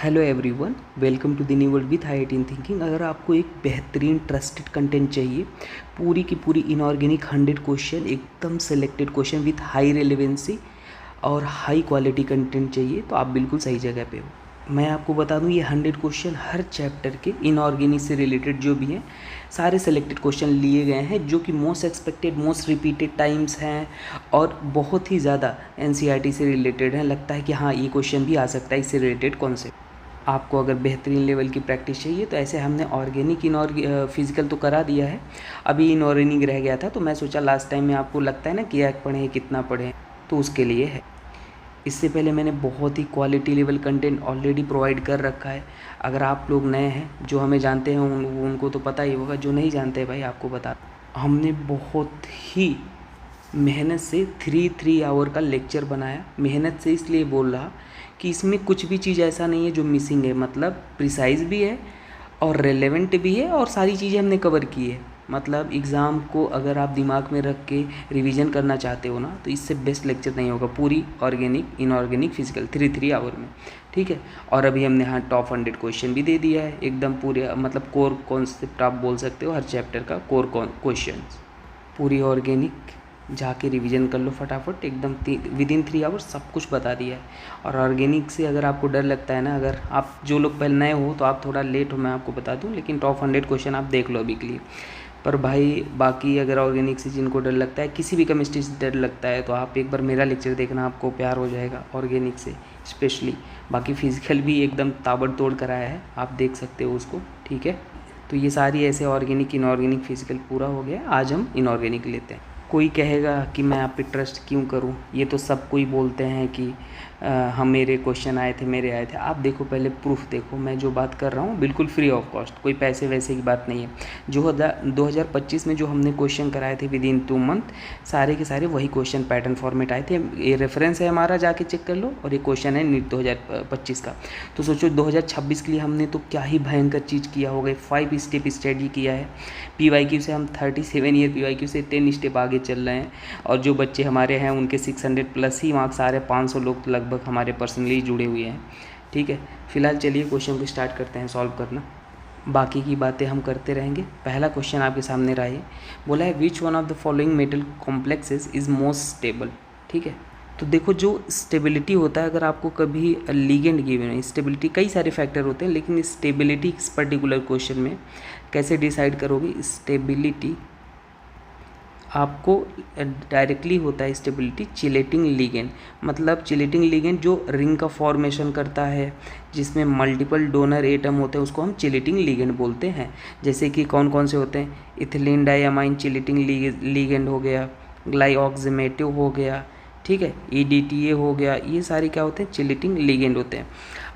Hello everyone, welcome to the new world with आई18 thinking. अगर आपको एक बेहतरीन ट्रस्टेड कंटेंट चाहिए, पूरी की पूरी इनऑर्गेनिक 100 क्वेश्चन, एकदम selected question with high relevancy और हाई क्वालिटी कंटेंट चाहिए तो आप बिल्कुल सही जगह पे हो। मैं आपको बता दूं, ये 100 क्वेश्चन हर चैप्टर के इनऑर्गेनिक से रिलेटेड जो भी हैं सारे सेलेक्टेड क्वेश्चन लिए गए हैं, जो कि most expected, most repeated times हैं और बहुत ही ज़्यादा एनसीईआरटी से रिलेटेड हैं। लगता है कि हाँ, ये क्वेश्चन भी आ सकता है इससे रिलेटेड कॉन्सेप्ट। आपको अगर बेहतरीन लेवल की प्रैक्टिस चाहिए तो ऐसे हमने ऑर्गेनिक फिजिकल तो करा दिया है, अभी इनऑर्गेनिक रह गया था। तो मैं सोचा लास्ट टाइम में आपको लगता है ना क्या पढ़ें कितना पढ़ें, तो उसके लिए है। इससे पहले मैंने बहुत ही quality level content already provide कर रखा है। अगर आप लोग नए हैं, जो हमें जानते हैं उनको तो पता ही होगा, जो नहीं जानते भाई आपको बता, हमने बहुत ही मेहनत से 3 आवर का लेक्चर बनाया। मेहनत से इसलिए बोल रहा कि इसमें कुछ भी चीज़ ऐसा नहीं है जो मिसिंग है, मतलब प्रिसाइज भी है और रेलेवेंट भी है और सारी चीज़ें हमने कवर की है। मतलब एग्ज़ाम को अगर आप दिमाग में रख के रिवीजन करना चाहते हो ना, तो इससे बेस्ट लेक्चर नहीं होगा पूरी ऑर्गेनिक इनऑर्गेनिक फिजिकल 3 आवर में, ठीक है। और अभी हमने हाँ टॉप 100 क्वेश्चन भी दे दिया है, एकदम पूरे, मतलब कोर कॉन्सेप्ट आप बोल सकते हो, हर चैप्टर का कोर क्वेश्चन पूरी ऑर्गेनिक जाके रिवीजन कर लो फटाफट, एकदम विदिन 3 आवर्स सब कुछ बता दिया है। और ऑर्गेनिक से अगर आपको डर लगता है ना, अगर आप जो लोग पहले नए हो तो आप थोड़ा लेट हो, मैं आपको बता दूं, लेकिन टॉप 100 क्वेश्चन आप देख लो अभी के लिए। पर भाई बाकी अगर ऑर्गेनिक से जिनको डर लगता है, किसी भी केमिस्ट्री से डर लगता है, तो आप एक बार मेरा लेक्चर देखना, आपको प्यार हो जाएगा ऑर्गेनिक से स्पेशली। बाकी फिजिकल भी एकदम ताबड़तोड़ कराया है, आप देख सकते हो उसको, ठीक है। तो ये सारी ऐसे ऑर्गेनिक इनऑर्गेनिक फिजिकल पूरा हो गया। आज हम इनऑर्गेनिक लेते हैं। कोई कहेगा कि मैं आप पे ट्रस्ट क्यों करूं, ये तो सब कोई बोलते हैं कि हम मेरे क्वेश्चन आए थे। आप देखो पहले प्रूफ देखो, मैं जो बात कर रहा हूँ बिल्कुल फ्री ऑफ कॉस्ट, कोई पैसे वैसे की बात नहीं है। जो 2025 में जो हमने क्वेश्चन कराए थे विद इन 2 मंथ, सारे के सारे वही क्वेश्चन पैटर्न फॉर्मेट आए थे। ये रेफरेंस है हमारा, जाके चेक कर लो। और ये क्वेश्चन है नीट 2025 का। तो सोचो 2026 के लिए हमने तो क्या ही भयंकर चीज़ किया होगा। 5 स्टेप स्टडी किया है। PYQ से हम 37 ईयर PYQ से 10 स्टेप आगे चल रहे हैं। और जो बच्चे हमारे हैं उनके 600 प्लस ही मार्क्स आ रहे हैं। 500 लोग लगभग हमारे पर्सनली जुड़े हुए हैं, ठीक है। फिलहाल चलिए क्वेश्चन को स्टार्ट करते हैं सॉल्व करना, बाकी की बातें हम करते रहेंगे। पहला क्वेश्चन आपके सामने रहा है, बोला है which one of the following metal complexes is most stable, ठीक है। तो देखो जो स्टेबिलिटी होता है, अगर आपको कभी लीगेंड गिवन है, स्टेबिलिटी कई सारे फैक्टर होते हैं, लेकिन स्टेबिलिटी इस पर्टिकुलर क्वेश्चन में कैसे डिसाइड करोगे। स्टेबिलिटी आपको डायरेक्टली होता है स्टेबिलिटी चिलेटिंग लिगेंड, मतलब चिलेटिंग लिगेंड जो रिंग का फॉर्मेशन करता है, जिसमें मल्टीपल डोनर एटम होते हैं, उसको हम चिलेटिंग लिगेंड बोलते हैं। जैसे कि कौन कौन से होते हैं, इथिलीन डाइअमाइन चिलेटिंग लिगेंड हो गया, ग्लाइऑक्सिमेटिव हो गया, ठीक है, EDTA हो गया। ये सारे क्या होते हैं, चिलेटिंग लिगेंड होते हैं।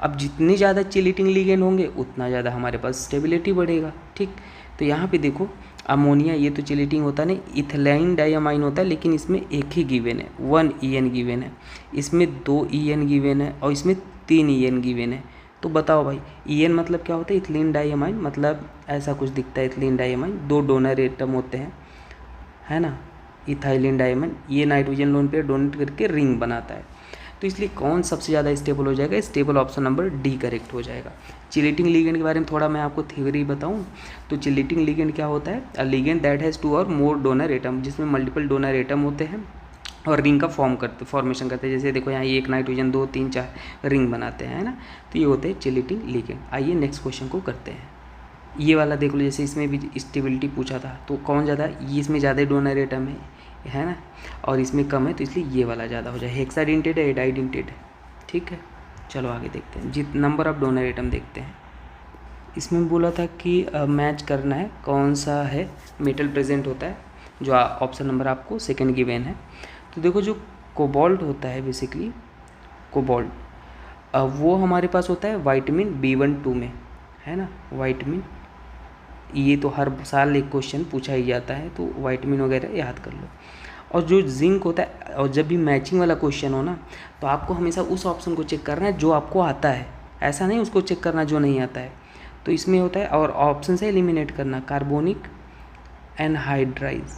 अब जितने ज़्यादा चिलेटिंग लिगेंड होंगे उतना ज़्यादा हमारे पास स्टेबिलिटी बढ़ेगा, ठीक। तो यहाँ पे देखो अमोनिया, ये तो चिलेटिंग होता नहीं, इथिलीन डाइअमाइन होता है, लेकिन इसमें एक ही गिवन है, 1 EN गिवन है, इसमें 2 EN गिवन है और इसमें 3 EN गिवन है। तो बताओ भाई, EN मतलब क्या होता है, इथिलीन डाइअमाइन, मतलब ऐसा कुछ दिखता है इथिलीन डाइअमाइन, 2 डोनर एटम होते हैं, है ना, इथाइलिन डाइअमाइन, ये नाइट्रोजन लोन पेयर डोनेट करके रिंग बनाता है। तो इसलिए कौन सबसे ज़्यादा स्टेबल हो जाएगा, stable option number D correct हो जाएगा। चिलेटिंग लिगेंड के बारे में थोड़ा मैं आपको थ्योरी बताऊं, तो चिलेटिंग लिगेंड क्या होता है, अ लिगेंड दैट हैज़ 2 और मोर डोनर एटम, जिसमें मल्टीपल डोनर एटम होते हैं और रिंग का फॉर्मेशन करते हैं। जैसे देखो यहाँ 1 नाइट्रोजन 2 3 4 रिंग बनाते हैं, है ना। तो ये होते हैं चिलेटिंग लिगेंड। आइए नेक्स्ट क्वेश्चन को करते हैं। ये वाला देख लो, जैसे इसमें भी स्टेबिलिटी पूछा था, तो कौन ज़्यादा, ये इसमें ज़्यादा डोनर एटम है ना, और इसमें कम है, तो इसलिए ये वाला ज़्यादा हो जाए। हेक्साडेंटेड है, डाइडेंटेड है, ठीक है। चलो आगे देखते हैं, जित नंबर ऑफ डोनर एटम देखते हैं। इसमें बोला था कि मैच करना है कौन सा है मेटल प्रेजेंट होता है, जो ऑप्शन नंबर आपको सेकंड गिवन है। तो देखो जो कोबाल्ट होता है, बेसिकली कोबाल्ट, वो हमारे पास होता है विटामिन B12 में, है ना, विटामिन, ये तो हर साल एक क्वेश्चन पूछा ही जाता है, तो विटामिन वगैरह याद कर लो। और जो जिंक होता है, और जब भी मैचिंग वाला क्वेश्चन हो ना, तो आपको हमेशा उस ऑप्शन को चेक करना है जो आपको आता है, ऐसा नहीं उसको चेक करना जो नहीं आता है। तो इसमें होता है, और ऑप्शन से एलिमिनेट करना, कार्बोनिक एनहाइड्राइज,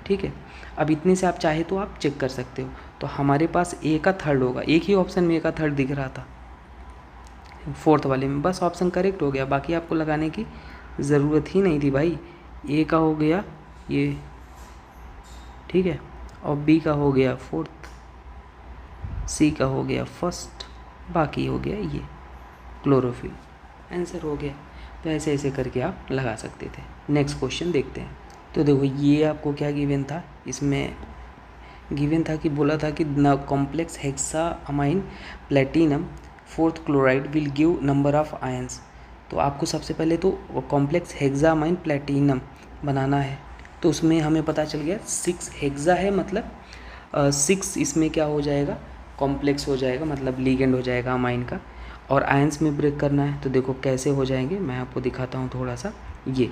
ठीक है। अब इतने से आप चाहे तो आप चेक कर सकते हो। तो हमारे पास ए का थर्ड होगा, एक ही ऑप्शन में ए का थर्ड दिख रहा था फोर्थ वाले में, बस ऑप्शन करेक्ट हो गया, बाकी आपको लगाने की ज़रूरत ही नहीं थी भाई। ए का हो गया ये, ठीक है, और बी का हो गया फोर्थ, सी का हो गया फर्स्ट, बाकी हो गया ये क्लोरोफिल, आंसर हो गया। तो ऐसे ऐसे करके आप लगा सकते थे। नेक्स्ट क्वेश्चन देखते हैं। तो देखो ये आपको क्या गिवन था, इसमें गिवन था कि बोला था कि न complex hexa amine platinum fourth chloride will give number of ions. तो आपको सबसे पहले तो कॉम्प्लेक्स हेक्सा अमाइन प्लेटिनम बनाना है। तो उसमें हमें पता चल गया 6 हेक्सा है, मतलब 6 इसमें क्या हो जाएगा, कॉम्प्लेक्स हो जाएगा, मतलब लीगेंड हो जाएगा अमाइन का, और आयंस में ब्रेक करना है। तो देखो कैसे हो जाएंगे, मैं आपको दिखाता हूँ थोड़ा सा। ये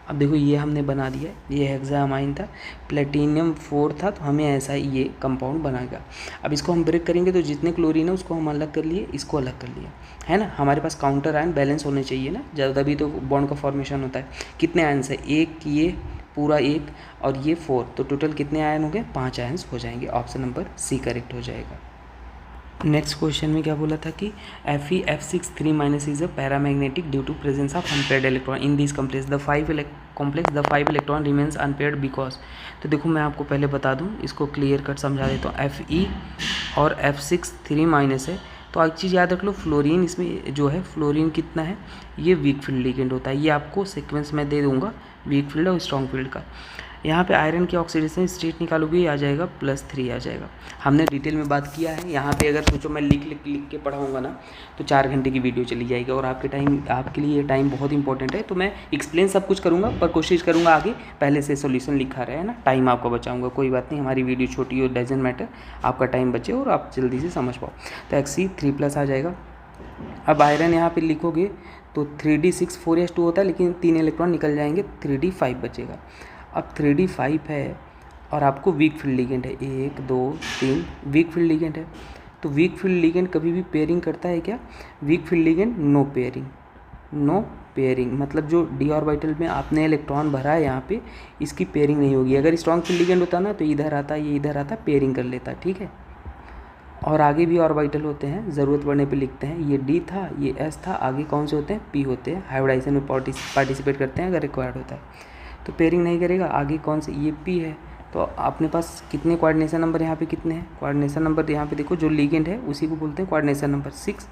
अब देखो ये हमने बना दिया, ये हेक्सा अमाइन था, प्लेटिनियम 4 था, तो हमें ऐसा ये कंपाउंड बनेगा। अब इसको हम ब्रेक करेंगे तो जितने क्लोरीन है उसको हम अलग कर लिए, इसको अलग कर लिया, है ना। हमारे पास काउंटर आयन बैलेंस होने चाहिए ना, ज़्यादा भी तो बॉन्ड का फॉर्मेशन होता है। कितने आयन्स है, एक, ये पूरा एक और ये 4, तो टोटल कितने आयन हो गए, 5 आयन्स हो जाएंगे। ऑप्शन नंबर सी करेक्ट हो जाएगा। नेक्स्ट क्वेश्चन में क्या बोला था कि Fe(F6(3- is a paramagnetic due to presence of unpaired electron in this complex the 5 electron remains unpaired because. तो देखो मैं आपको पहले बता दूं, इसको क्लियर कट समझा देता हूँ। Fe और F6(3- है, तो एक चीज़ याद रख लो, फ्लोरीन इसमें जो है, फ्लोरीन कितना है, ये वीक फील्ड लिगेंड होता है। ये आपको सीक्वेंस में दे दूंगा, वीक फील्ड और स्ट्रॉन्ग फील्ड का। यहाँ पे आयरन की ऑक्सीडेशन स्टेट निकालोगे, आ जाएगा +3 आ जाएगा। हमने डिटेल में बात किया है। यहाँ पे अगर सोचो मैं लिख के पढ़ाऊँगा ना तो 4 घंटे की वीडियो चली जाएगी, और आपके लिए ये टाइम बहुत इंपॉर्टेंट है। तो मैं एक्सप्लेन सब कुछ करूँगा, पर कोशिश करूँगा आगे पहले से सोल्यूशन लिखा रहे, है ना। टाइम आपका बचाऊँगा, कोई बात नहीं, हमारी वीडियो छोटी हो, डजंट मैटर, आपका टाइम बचे और आप जल्दी से समझ पाओ। तो Xc3+ आ जाएगा। अब आयरन यहाँ पे लिखोगे तो 3d6 4s2 होता है, लेकिन 3 इलेक्ट्रॉन निकल जाएंगे, 3d5 बचेगा। अब 3d5 है और आपको वीक फील्ड लिगेंड है, 1 2 3 वीक फील्ड लिगेंड है। तो वीक फील्ड लिगेंड कभी भी पेयरिंग करता है क्या, weak field ligand no pairing, मतलब जो d ऑर्बिटल में आपने इलेक्ट्रॉन भरा है यहाँ पे, इसकी पेयरिंग नहीं होगी। अगर स्ट्रॉन्ग फील्ड लिगेंड होता ना तो इधर आता, ये इधर आता, पेयरिंग कर लेता, ठीक है। और आगे भी ऑर्बिटल होते हैं, ज़रूरत पड़ने पे लिखते हैं। ये D था, ये S था, आगे कौन से होते हैं, P होते हैं, हाइब्रिडाइजेशन में पार्टिसिपेट करते हैं अगर रिक्वायर्ड होता है। तो पेयरिंग नहीं करेगा। आगे कौन से, ये P है, तो अपने पास कितने कोऑर्डिनेशन नंबर यहाँ पे कितने हैं, कोऑर्डिनेशन नंबर यहाँ पे देखो, जो लिगेंड है उसी को बोलते हैं कोऑर्डिनेशन नंबर 6।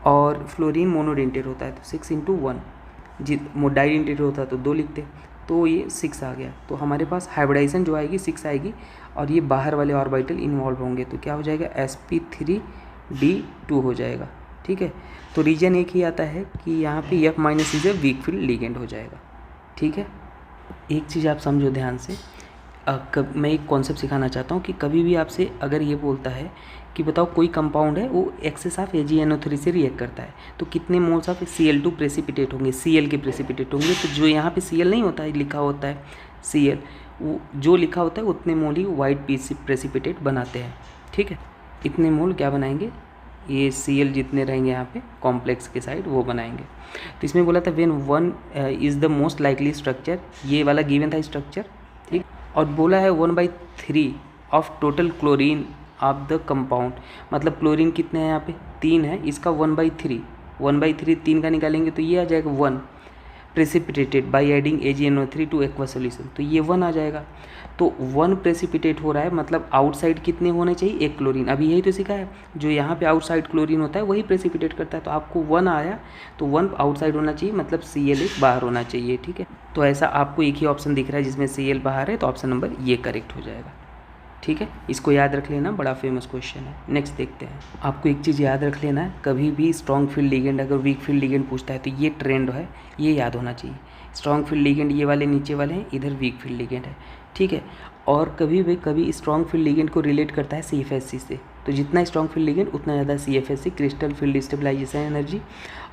और फ्लोरीन मोनोडेंटेट होता है तो 6 × 1, डाइडेंटेट होता है तो 2 लिखते, तो ये 6 आ गया। तो हमारे पास हाइब्रिडाइजेशन जो आएगी 6 आएगी, और ये बाहर वाले ऑर्बिटल इन्वॉल्व होंगे, तो क्या हो जाएगा, sp3d2 हो जाएगा, ठीक है। तो रीजन एक ही आता है कि यहाँ पे F- is a week field ligand हो जाएगा, ठीक है। एक चीज़ आप समझो ध्यान से, मैं एक कॉन्सेप्ट सिखाना चाहता हूँ कि कभी भी आपसे अगर ये बोलता है कि बताओ कोई कंपाउंड है वो एक्सेस ऑफ AgNO3 से रिएक्ट करता है, तो कितने मोल्स ऑफ Cl2 प्रेसिपिटेट होंगे, Cl के प्रेसिपिटेट होंगे। तो जो यहाँ पे Cl नहीं होता है, लिखा होता है Cl, वो जो लिखा होता है उतने मोल ही वाइट प्रेसिपिटेट बनाते हैं, ठीक है। इतने मोल क्या बनाएंगे, ये Cl जितने रहेंगे यहाँ पे कॉम्प्लेक्स के साइड वो बनाएंगे। तो इसमें बोला था when 1 is the most likely structure, ये वाला गिवन था स्ट्रक्चर, ठीक। और बोला है 1/3 of total chlorine of the compound, मतलब क्लोरीन कितने हैं यहाँ पे, 3 है, इसका 1/3 3 का निकालेंगे तो ये आ जाएगा 1 precipitated by adding AgNO3 to aqua solution, तो ये 1 आ जाएगा। तो 1 प्रेसिपिटेट हो रहा है, मतलब आउटसाइड कितने होने चाहिए, 1 क्लोरीन। अभी यही तो सीखा है, जो यहाँ पे आउटसाइड क्लोरीन होता है वही प्रेसिपिटेट करता है, तो आपको 1 आया तो 1 आउटसाइड होना चाहिए, मतलब Cl एक बाहर होना चाहिए, ठीक है। तो ऐसा आपको एक ही ऑप्शन दिख रहा है जिसमें Cl बाहर है, तो ऑप्शन नंबर ये करेक्ट हो जाएगा, ठीक है। इसको याद रख लेना, बड़ा फेमस क्वेश्चन है। नेक्स्ट देखते हैं। आपको एक चीज़ याद रख लेना है, कभी भी स्ट्रॉन्ग फील्ड लिगेंड अगर वीक फील्ड लिगेंड पूछता है तो ये ट्रेंड है, ये याद होना चाहिए। स्ट्रॉन्ग फील्ड लिगेंड ये वाले नीचे वाले हैं, इधर वीक फील्ड लिगेंड है, ठीक है। और कभी स्ट्रॉन्ग फील्ड लिगेंड को रिलेट करता है CFSC से, तो जितना स्ट्रॉन्ग फील्ड लिगेंड उतना ज़्यादा CFSC, crystal field stabilisation energy,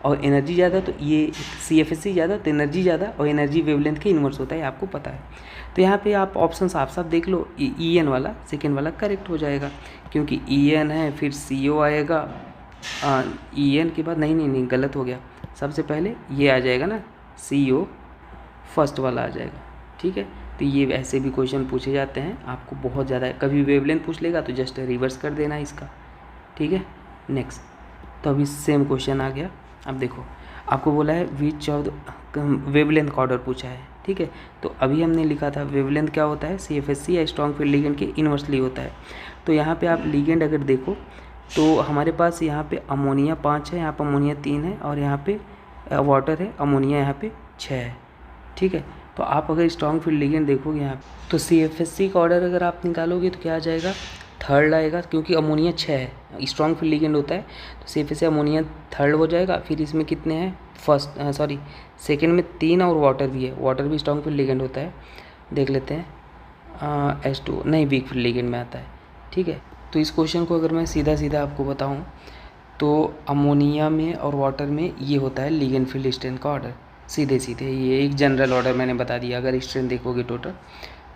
और एनर्जी ज़्यादा तो ये CFSC ज़्यादा तो एनर्जी ज़्यादा, और एनर्जी वेवलेंथ के इन्वर्स होता है, आपको पता है। तो यहाँ पे आप ऑप्शन साफ साफ देख लो, EN वाला सेकेंड वाला करेक्ट हो जाएगा, क्योंकि EN है, फिर CO आएगा, EN के बाद नहीं गलत हो गया, सबसे पहले ये आ जाएगा ना, CO फर्स्ट वाला आ जाएगा, ठीक है। तो ये ऐसे भी क्वेश्चन पूछे जाते हैं। आपको बहुत ज़्यादा कभी वेवलेंथ पूछ लेगा तो जस्ट रिवर्स कर देना इसका, ठीक है। नेक्स्ट, तो अभी सेम क्वेश्चन आ गया। अब देखो आपको बोला है विच ऑफ वेवलेंथ का ऑर्डर पूछा है, ठीक है। तो अभी हमने लिखा था वेवलेंथ क्या होता है, CFSC या स्ट्रॉन्ग फील्ड लिगेंड के इन्वर्सली होता है। तो यहाँ पे आप लिगेंड अगर देखो तो हमारे पास यहाँ पे अमोनिया 5 है, यहाँ पर अमोनिया 3 है, और यहाँ पे वाटर है, अमोनिया यहाँ पे 6 है, ठीक है। तो आप अगर स्ट्रॉन्ग फील्ड लिगेंड देखोगे यहाँ पे तो CFSC का ऑर्डर अगर आप निकालोगे तो क्या आ जाएगा, थर्ड आएगा, क्योंकि अमोनिया 6 है, स्ट्रॉन्ग फील्ड लिगेंड होता है। तो CFSC अमोनिया थर्ड हो जाएगा। फिर इसमें कितने हैं, सेकेंड में 3 और वाटर भी है, वाटर भी स्ट्रॉन्ग फील्ड लिगेंड होता है। देख लेते हैं, H2 नहीं, वीक फील्ड लिगेंड में आता है, ठीक है। तो इस क्वेश्चन को अगर मैं सीधा सीधा आपको बताऊँ तो अमोनिया में और वाटर में ये होता है लिगेंड फील्ड स्ट्रेंथ का ऑर्डर, सीधे सीधे ये एक जनरल ऑर्डर मैंने बता दिया। अगर स्ट्रेंथ देखोगे टोटल,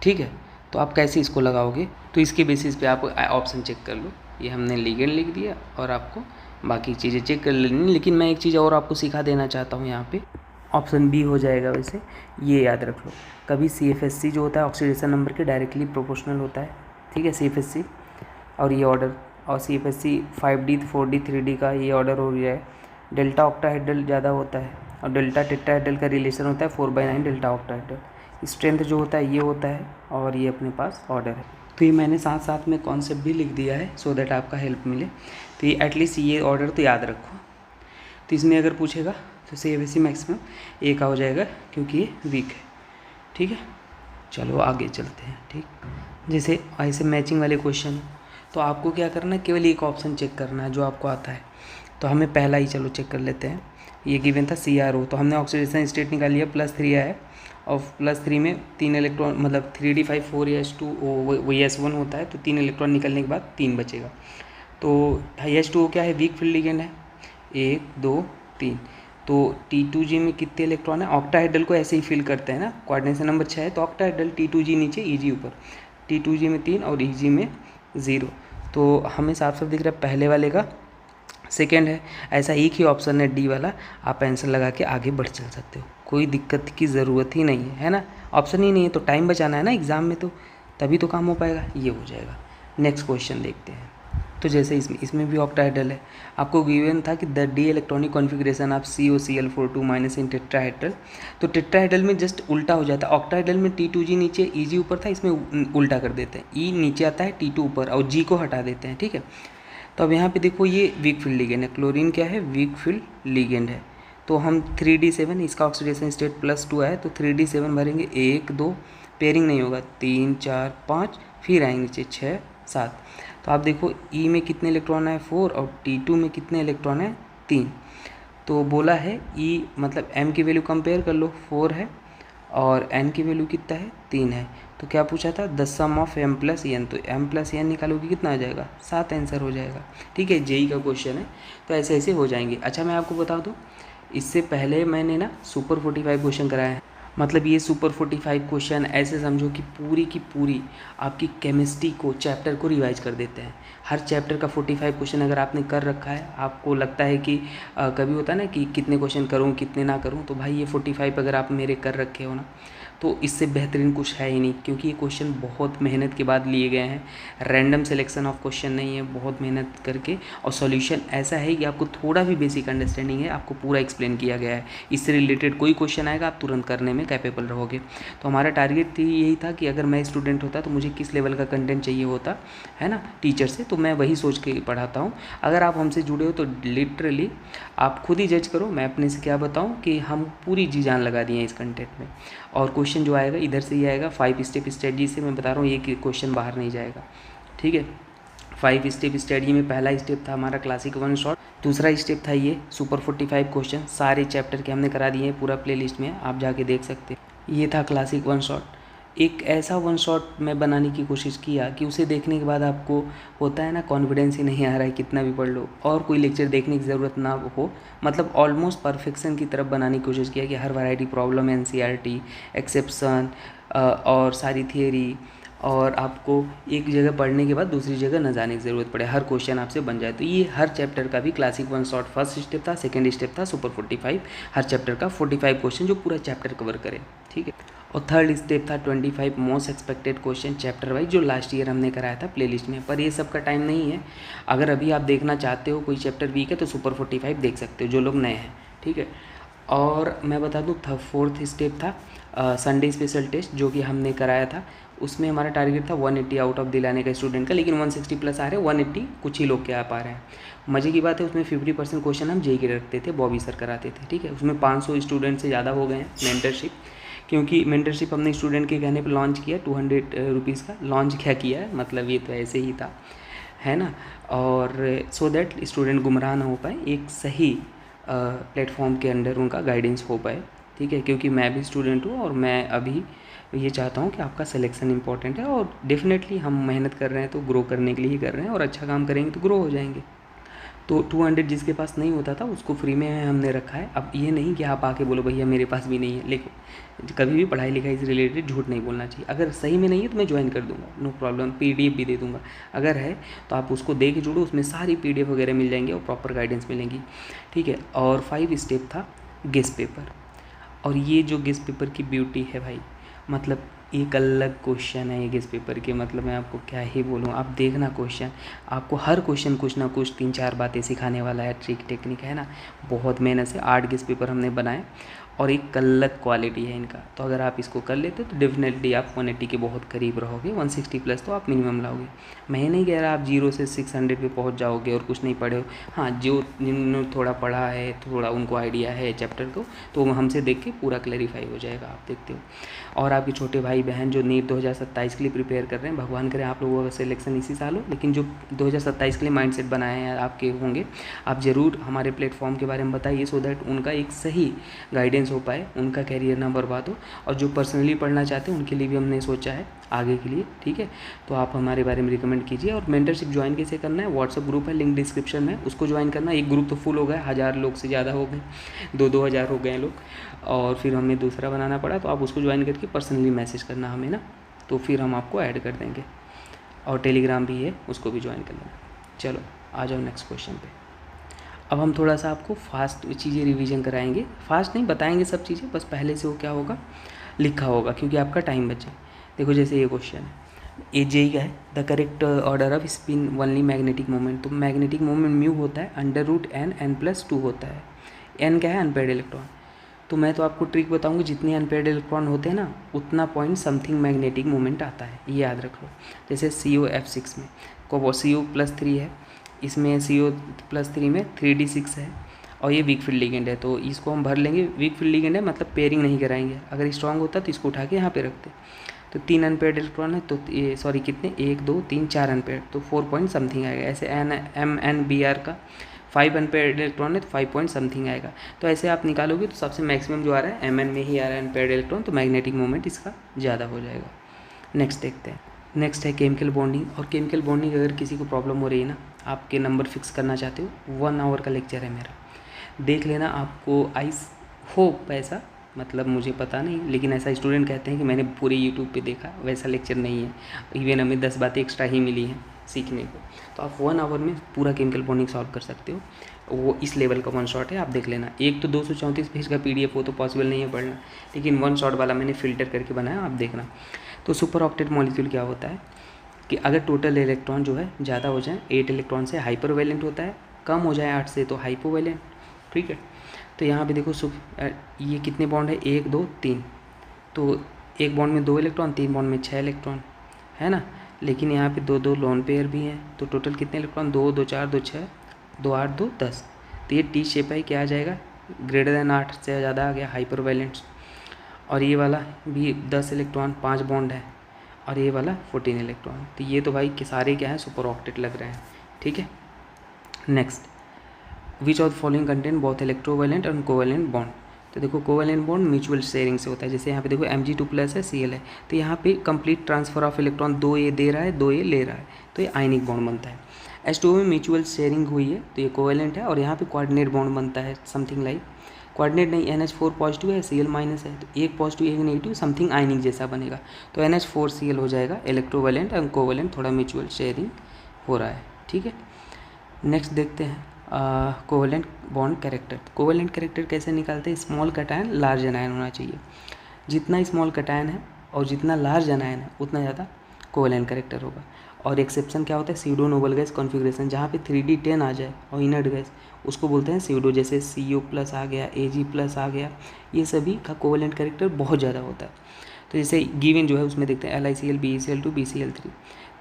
ठीक है, तो आप कैसे इसको लगाओगे, तो इसके बेसिस पे आप ऑप्शन चेक कर लो। ये हमने लिगेंड लिख दिया और आपको बाकी चीज़ें चेक कर लेनी। लेकिन मैं एक चीज़ और आपको सिखा देना चाहता हूँ, यहाँ पे ऑप्शन बी हो जाएगा। वैसे ये याद रख लो, कभी CFSC जो होता है ऑक्सीडेशन नंबर के डायरेक्टली प्रोपोर्शनल होता है, ठीक है, CFSC और ये ऑर्डर, और CFSC 5D 4D 3D का ये ऑर्डर हो गया है। डेल्टा ऑक्टाहेड्रल ज़्यादा होता है और डेल्टा टेट्राहेड्रल का रिलेशन होता है 4/9 डेल्टा ऑक्टाहेड्रल। स्ट्रेंथ जो होता है ये होता है, और ये अपने पास ऑर्डर है। तो ये मैंने साथ साथ में कॉन्सेप्ट भी लिख दिया है सो दैट आपका हेल्प मिले। तो ये एटलीस्ट ये ऑर्डर तो याद रखो। तो इसमें अगर पूछेगा तो CFSC मैक्सिमम ए का हो जाएगा, क्योंकि ये वीक है, ठीक है। चलो आगे चलते हैं, ठीक। जैसे ऐसे मैचिंग वाले क्वेश्चन, तो आपको क्या करना है, केवल एक ऑप्शन चेक करना है जो आपको आता है। तो हमें पहला ही चलो चेक कर लेते हैं। ये गिवन था CRO, तो हमने ऑक्सीडेशन स्टेट निकाल लिया, +3 आया है, और +3 में 3 इलेक्ट्रॉन, मतलब 3D5 4 S2 वही S1 होता है। तो 3 इलेक्ट्रॉन निकलने के बाद 3 बचेगा। तो H2O क्या है, वीक फील्ड लिगेंड है, 1 2 3। तो T2G में कितने इलेक्ट्रॉन है, ऑक्टाहेड्रल को ऐसे ही फिल करते हैं ना, कोऑर्डिनेशन नंबर 6 है तो ऑक्टाहेड्रल, T2G नीचे EG ऊपर, T2G में 3 और EG में 0। तो हमें साफ साफ दिख रहा है पहले वाले का सेकेंड है। ऐसा एक ही ऑप्शन है डी वाला, आप आंसर लगा के आगे बढ़ चल सकते हो, कोई दिक्कत की ज़रूरत ही नहीं है ना। ऑप्शन ही नहीं है तो टाइम बचाना है ना एग्ज़ाम में, तो तभी तो काम हो पाएगा, ये हो जाएगा। नेक्स्ट क्वेश्चन देखते हैं। तो जैसे इसमें भी ऑक्टाहेड्रल है, आपको गिवन था कि the D electronic configuration of COCl42 minus in tetrahedral. तो टेट्राहेड्रल में जस्ट उल्टा हो जाता है, ऑक्टाहेड्रल में T2G नीचे EG ऊपर था, इसमें उल्टा कर देते हैं, E नीचे आता है T2 ऊपर और G को हटा देते हैं, ठीक है। तो अब यहाँ पे देखो ये वीक फील्ड लिगेंड है, क्लोरीन क्या है, वीक फील्ड लिगेंड है। तो हम 3D7, इसका ऑक्सीडेशन स्टेट +2 है तो 3D7 भरेंगे, 1 2 पेयरिंग नहीं होगा, 3 4 5, फिर आएंगे नीचे 6 7। तो आप देखो E में कितने इलेक्ट्रॉन है 4 और T2 में कितने इलेक्ट्रॉन है 3। तो बोला है E मतलब M की वैल्यू कंपेयर कर लो, 4 है और N की वैल्यू कितना है 3 है। तो क्या पूछा था, the sum of M + N, तो M + N निकालोगे कितना आ जाएगा, 7 आंसर हो जाएगा, ठीक है। जेई का क्वेश्चन है तो ऐसे ऐसे हो जाएंगे। अच्छा मैं आपको बता दूँ, इससे पहले मैंने ना सुपर 45 क्वेश्चन कराए हैं। मतलब ये सुपर 45 क्वेश्चन ऐसे समझो कि पूरी की पूरी आपकी केमिस्ट्री को, चैप्टर को रिवाइज कर देते हैं। हर चैप्टर का 45 क्वेश्चन अगर आपने कर रखा है, आपको लगता है कि कभी होता है ना कि कितने क्वेश्चन करूं कितने ना करूं, तो भाई ये 45 अगर आप मेरे कर रखे हो ना, तो इससे बेहतरीन कुछ है ही नहीं, क्योंकि ये क्वेश्चन बहुत मेहनत के बाद लिए गए हैं। रैंडम सिलेक्शन ऑफ क्वेश्चन नहीं है, बहुत मेहनत करके, और सॉल्यूशन ऐसा है कि आपको थोड़ा भी बेसिक अंडरस्टैंडिंग है, आपको पूरा एक्सप्लेन किया गया है। इससे रिलेटेड कोई क्वेश्चन आएगा आप तुरंत करने में कैपेबल रहोगे। तो हमारा टारगेट यही था कि अगर मैं स्टूडेंट होता तो मुझे किस लेवल का कंटेंट चाहिए होता है ना टीचर से, तो मैं वही सोच के पढ़ाता हूँ। अगर आप हमसे जुड़े हो तो लिटरली आप खुद ही जज करो, मैं अपने से क्या बताऊँ कि हम पूरी जी जान लगा दिए हैं इस कंटेंट में। और क्वेश्चन जो आएगा इधर से ही आएगा, 5 स्टेप स्ट्रेटजी से, मैं बता रहा हूँ ये क्वेश्चन बाहर नहीं जाएगा, ठीक है। 5 स्टेप स्ट्रेटजी में पहला स्टेप था हमारा क्लासिक 1 शॉट, दूसरा स्टेप था ये सुपर 45 क्वेश्चन, सारे चैप्टर के हमने करा दिए हैं, पूरा प्लेलिस्ट में आप जाके देख सकते हैं। ये था क्लासिक 1 शॉट। एक ऐसा 1 शॉट मैं बनाने की कोशिश किया कि उसे देखने के बाद आपको होता है ना कॉन्फिडेंस ही नहीं आ रहा है, कितना भी पढ़ लो और कोई लेक्चर देखने की ज़रूरत ना हो, मतलब ऑलमोस्ट परफेक्शन की तरफ बनाने की कोशिश किया कि हर वैरायटी प्रॉब्लम, NCERT, एक्सेप्शन और सारी थियरी, और आपको एक जगह पढ़ने के बाद दूसरी जगह न जाने की ज़रूरत पड़े, हर क्वेश्चन आपसे बन जाए। तो ये हर चैप्टर का भी क्लासिक 1 शॉट फर्स्ट स्टेप था, सेकंड स्टेप था सुपर 45, हर चैप्टर का 45 क्वेश्चन जो पूरा चैप्टर कवर करे, ठीक है। और थर्ड स्टेप था 25 most expected question chapter wise, जो लास्ट ईयर हमने कराया था प्लेलिस्ट में। पर ये सब का टाइम नहीं है। अगर अभी आप देखना चाहते हो कोई चैप्टर वीक है तो सुपर 45 देख सकते हो, जो लोग नए हैं, ठीक है। और मैं बता दूँ था फोर्थ स्टेप था संडे स्पेशल टेस्ट, जो कि हमने कराया था। उसमें हमारा टारगेट था 180 आउट ऑफ दिलाने का स्टूडेंट का, लेकिन 160 प्लस आ रहे हैं, 180 कुछ ही लोग के आ पा रहे हैं। मज़े की बात है उसमें 50% क्वेश्चन हम जेई के रखते थे, बॉबी सर कराते थे, ठीक है। उसमें 500 स्टूडेंट से ज़्यादा हो गए हैं मेंटरशिप, क्योंकि मेंटरशिप हमने स्टूडेंट के कहने पर लॉन्च किया 200 रुपीज़ का। लॉन्च क्या किया है, मतलब ये तो ऐसे ही था, है ना। और सो दैट स्टूडेंट गुमराह ना हो पाए, एक सही प्लेटफॉर्म के अंडर उनका गाइडेंस हो पाए, ठीक है। क्योंकि मैं भी स्टूडेंट हूँ और मैं अभी ये चाहता हूँ कि आपका सिलेक्शन इंपॉर्टेंट है, और डेफिनेटली हम मेहनत कर रहे हैं तो ग्रो करने के लिए ही कर रहे हैं, और अच्छा काम करेंगे तो ग्रो हो जाएंगे। तो 200 जिसके पास नहीं होता था उसको फ्री में हमने रखा है। अब ये नहीं कि आप आके बोलो भैया मेरे पास भी नहीं है, लेकिन कभी भी पढ़ाई लिखाई से रिलेटेड झूठ नहीं बोलना चाहिए। अगर सही में नहीं है तो मैं ज्वाइन कर दूंगा, नो प्रॉब्लम, PDF भी दे दूंगा। अगर है तो आप उसको दे के जुड़ो, उसमें सारी PDF वगैरह मिल जाएंगे और प्रॉपर गाइडेंस मिलेंगी, ठीक है। और 5 स्टेप था गेस्ट पेपर, और ये जो गेस्ट पेपर की ब्यूटी है भाई, मतलब एक अलग क्वेश्चन है ये गेस्ट पेपर के, मतलब मैं आपको क्या ही बोलूँ। आप देखना क्वेश्चन, आपको हर क्वेश्चन कुछ ना कुछ 3-4 बातें सिखाने वाला है, ट्रिक टेक्निक है ना। बहुत मेहनत से 8 गेस्ट पेपर हमने बनाए, और एक अलग क्वालिटी है इनका। तो अगर आप इसको कर लेते तो डेफिनेटली आप 180 के बहुत करीब रहोगे, 160 प्लस तो आप मिनिमम लाओगे। मैं नहीं कह रहा आप 0 से 600 पे पहुंच जाओगे और कुछ नहीं पढ़े हो। हाँ, जो जिन्होंने थोड़ा पढ़ा है, थोड़ा उनको आइडिया है चैप्टर को, तो वो हमसे देख के पूरा क्लैरिफाई हो जाएगा, आप देखते हो। और आपके छोटे भाई बहन जो नीट 2027 के लिए प्रिपेयर कर रहे हैं, भगवान करें आप लोगों का सिलेक्शन इसी साल हो, लेकिन जो 2027 के लिए माइंडसेट बनाए हैं आपके होंगे, आप ज़रूर हमारे प्लेटफॉर्म के बारे में बताइए, सो दैट उनका एक सही गाइडेंस हो पाए, उनका कैरियर ना बर्बाद हो। और जो पर्सनली पढ़ना चाहते हैं उनके लिए भी हमने सोचा है आगे के लिए, ठीक है। तो आप हमारे बारे में रिकमेंड कीजिए। और मेंटरशिप ज्वाइन कैसे करना है, व्हाट्सअप ग्रुप है, लिंक डिस्क्रिप्शन में, उसको ज्वाइन करना। एक ग्रुप तो फुल हो गया, 1000 लोग से ज़्यादा हो गए, 2-2 हज़ार हो गए लोग, और फिर हमें दूसरा बनाना पड़ा। तो आप उसको ज्वाइन करके पर्सनली मैसेज करना हमें ना, तो फिर हम आपको ऐड कर देंगे। और टेलीग्राम भी है, उसको भी ज्वाइन कर लेना। चलो आ जाओ नेक्स्ट क्वेश्चन पे। अब हम थोड़ा सा आपको फास्ट चीज़ें रिवीजन कराएंगे, फास्ट नहीं बताएंगे सब चीज़ें, बस पहले से वो क्या होगा लिखा होगा, क्योंकि आपका टाइम बचे। देखो जैसे ये क्वेश्चन है, ए जेई का है, the correct order off spin only magnetic moment. तो मैग्नेटिक मोमेंट म्यू होता है √n+2 होता है। n क्या है, अनपेयर्ड इलेक्ट्रॉन। तो मैं तो आपको ट्रिक बताऊंगी, जितने अनपेयर्ड इलेक्ट्रॉन होते हैं ना उतना पॉइंट समथिंग मैग्नेटिक मोमेंट आता है, ये याद रख लो। जैसे COF6 में को वो CO+3 है, इसमें CO+3 में 3D6 है, और ये वीक फील्ड लिगेंड है, तो इसको हम भर लेंगे। वीक फील्ड लिगेंड है मतलब पेयरिंग नहीं कराएंगे, अगर स्ट्रांग होता तो इसको उठा के यहाँ पे रखते। तो 3 अनपेयर्ड इलेक्ट्रॉन है, तो ये सॉरी कितने, 1 2 3 4 अनपेयर्ड, तो 4 पॉइंट समथिंग आएगा। ऐसे MnBr का 5 अनपेयर्ड इलेक्ट्रॉन है तो 5 पॉइंट समथिंग आएगा। तो ऐसे आप निकालोगे तो सबसे मैक्सिमम जो आ रहा है Mn में ही आ रहा है अनपेयर्ड इलेक्ट्रॉन, तो मैग्नेटिक मोमेंट इसका ज़्यादा हो जाएगा। नेक्स्ट देखते हैं। नेक्स्ट है केमिकल बॉन्डिंग। और केमिकल बॉन्डिंग अगर किसी को प्रॉब्लम हो रही है ना, आपके नंबर फिक्स करना चाहते हो, 1 आवर का लेक्चर है मेरा, देख लेना। आपको आइस होप ऐसा, मतलब मुझे पता नहीं, लेकिन ऐसा स्टूडेंट कहते हैं कि मैंने पूरे यूट्यूब पे देखा, वैसा लेक्चर नहीं है। इवन हमें 10 बातें एक्स्ट्रा ही मिली हैं सीखने को। तो आप 1 आवर में पूरा केमिकल बॉन्डिंग सॉल्व कर सकते हो, वो इस लेवल का 1 शॉट है, आप देख लेना। एक तो 234 पेज का PDF हो तो पॉसिबल नहीं है पढ़ना, लेकिन 1 शॉट वाला मैंने फ़िल्टर करके बनाया, आप देखना। तो सुपर ऑक्टेट मॉलिक्यूल क्या होता है कि अगर टोटल इलेक्ट्रॉन जो है ज़्यादा हो जाए, 8 इलेक्ट्रॉन से हाइपर वैलेंट होता है, कम हो जाए 8 से तो हाइपोवैलेंट, ठीक है। तो यहाँ पे देखो ये कितने बॉन्ड है, 1 2 3, तो एक बॉन्ड में 2 इलेक्ट्रॉन, 3 बॉन्ड में 6 इलेक्ट्रॉन, है ना। लेकिन यहाँ पे 2 लोन पेयर भी हैं, तो टोटल कितने इलेक्ट्रॉन, 2 2 4 2 6 2 8 2 10। तो ये टी शेप है, क्या आ जाएगा, >8 से ज़्यादा आ गया, हाइपर वैलेंट। और ये वाला भी 10 इलेक्ट्रॉन, 5 बॉन्ड है, और ये वाला 14 इलेक्ट्रॉन। तो ये तो भाई के सारे क्या है, सुपर ऑक्टेट लग रहे हैं, ठीक है। Next, which of the following content both electrovalent और कोवैलेंट बॉन्ड। तो देखो कोवैलेंट बॉन्ड म्यूचुअल शेयरिंग से होता है, जैसे यहाँ पे देखो Mg2+ है, Cl है, तो यहाँ पे complete transfer of electron, 2A दे रहा है 2A ले रहा है, तो ये आयनिक बॉन्ड बनता है। H2O में म्यूचुअल शेयरिंग हुई है तो ये कोवैलेंट है, और यहाँ पे कोऑर्डिनेट बॉन्ड बनता है, समथिंग लाइक कोऑर्डिनेट नहीं, NH4 पॉजिटिव है, Cl- है, तो एक पॉजिटिव एक नेगेटिव, समथिंग आयनिक जैसा बनेगा, तो NH4Cl हो जाएगा। इलेक्ट्रोवैलेंट और कोवैलेंट थोड़ा म्यूचुअल शेयरिंग हो रहा है, ठीक है। नेक्स्ट देखते हैं covalent bond character. Covalent character कैसे निकालते हैं, स्मॉल कैटायन लार्ज एनायन होना चाहिए। जितना स्मॉल कैटायन है और जितना लार्ज एनायन है उतना ज़्यादा कोवेलेंट कैरेक्टर होगा। और एक्सेप्शन क्या होता है, स्यूडो नोबल गैस कॉन्फ़िगरेशन, जहाँ पे 3D10 आ जाए और इनर्ट गैस उसको बोलते हैं स्यूडो, जैसे CO+ आ गया, Ag+ आ गया, ये सभी का कोवेलेंट कैरेक्टर बहुत ज़्यादा होता है। तो जैसे गिवन जो है उसमें देखते हैं LiCl, BeCl2, BCl3।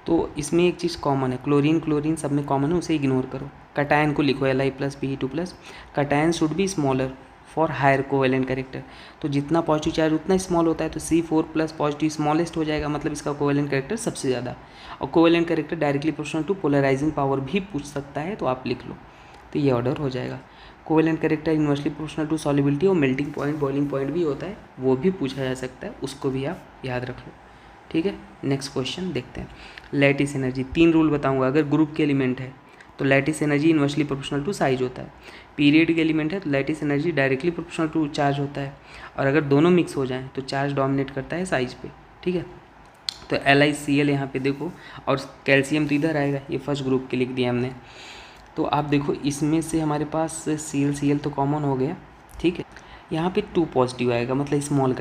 तो इसमें एक चीज़ कॉमन है, क्लोरीन सब में कॉमन है, उसे इग्नोर करो। कैटायन को लिखो Li+Be2+। Cation should be smaller for higher covalent character. तो जितना पॉजिटिव चार्ज उतना स्मॉल होता है, तो C4+ पॉजिटिव स्मॉलेस्ट हो जाएगा, मतलब इसका कोवेलेंट कैरेक्टर सबसे ज़्यादा। और covalent character directly proportional to polarising power भी पूछ सकता है, तो आप लिख लो, तो ये ऑर्डर हो जाएगा। Covalent character inversely proportional to solubility और मेल्टिंग पॉइंट, बॉइलिंग पॉइंट भी होता है, वो भी पूछा जा सकता है, उसको भी आप याद रख लो। ठीक है, नेक्स्ट क्वेश्चन देखते हैं। लैटिस एनर्जी, 3 रूल बताऊंगा। अगर ग्रुप के एलिमेंट है तो lattice energy inversely proportional to size होता है। पीरियड के एलिमेंट है तो lattice energy directly proportional to charge होता है। और अगर दोनों मिक्स हो जाएं तो चार्ज डोमिनेट करता है साइज पे। ठीक है, तो LiCl यहाँ पे देखो, और कैल्शियम तो इधर आएगा, ये फर्स्ट ग्रुप के लिख दिया हमने। तो आप देखो इसमें से हमारे पास Cl तो कॉमन हो गया। ठीक है, यहाँ पे 2 पॉजिटिव आएगा, मतलब small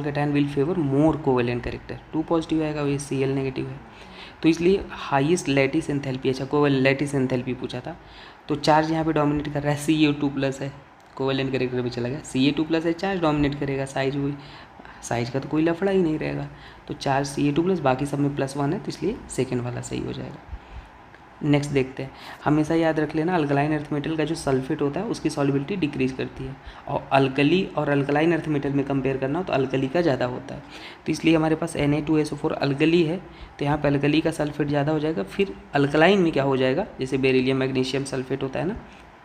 cation will favour more covalent character. 2 positive आएगा और ये Cl नेगेटिव है, तो इसलिए हाईएस्ट लैटिस एंथैल्पी, अच्छा कोवेलेंट लैटिस एंथैल्पी पूछा था, तो चार्ज यहाँ पे डोमिनेट कर रहा है, Ca2+ है, कोवेलेंट कैरेक्टर भी चला गया, Ca2+ है, चार्ज डोमिनेट करेगा, साइज का तो कोई लफड़ा ही नहीं रहेगा। तो चार्ज Ca2+, बाकी सब में +1 है, तो इसलिए सेकेंड वाला सही हो जाएगा। नेक्स्ट देखते हैं, हमेशा याद रख लेना अल्कलाइन अर्थ मेटल का जो सल्फेट होता है उसकी सॉल्युबिलिटी डिक्रीज करती है, और अल्कली और अल्कलाइन अर्थ मेटल में कंपेयर करना हो तो अल्कली का ज़्यादा होता है। तो इसलिए हमारे पास Na2SO4 अल्कली है, तो यहाँ पर अल्कली का सल्फेट ज़्यादा हो जाएगा। फिर अल्कलाइन में क्या हो जाएगा, जैसे बेरिलियम मैग्नीशियम सल्फेट होता है ना,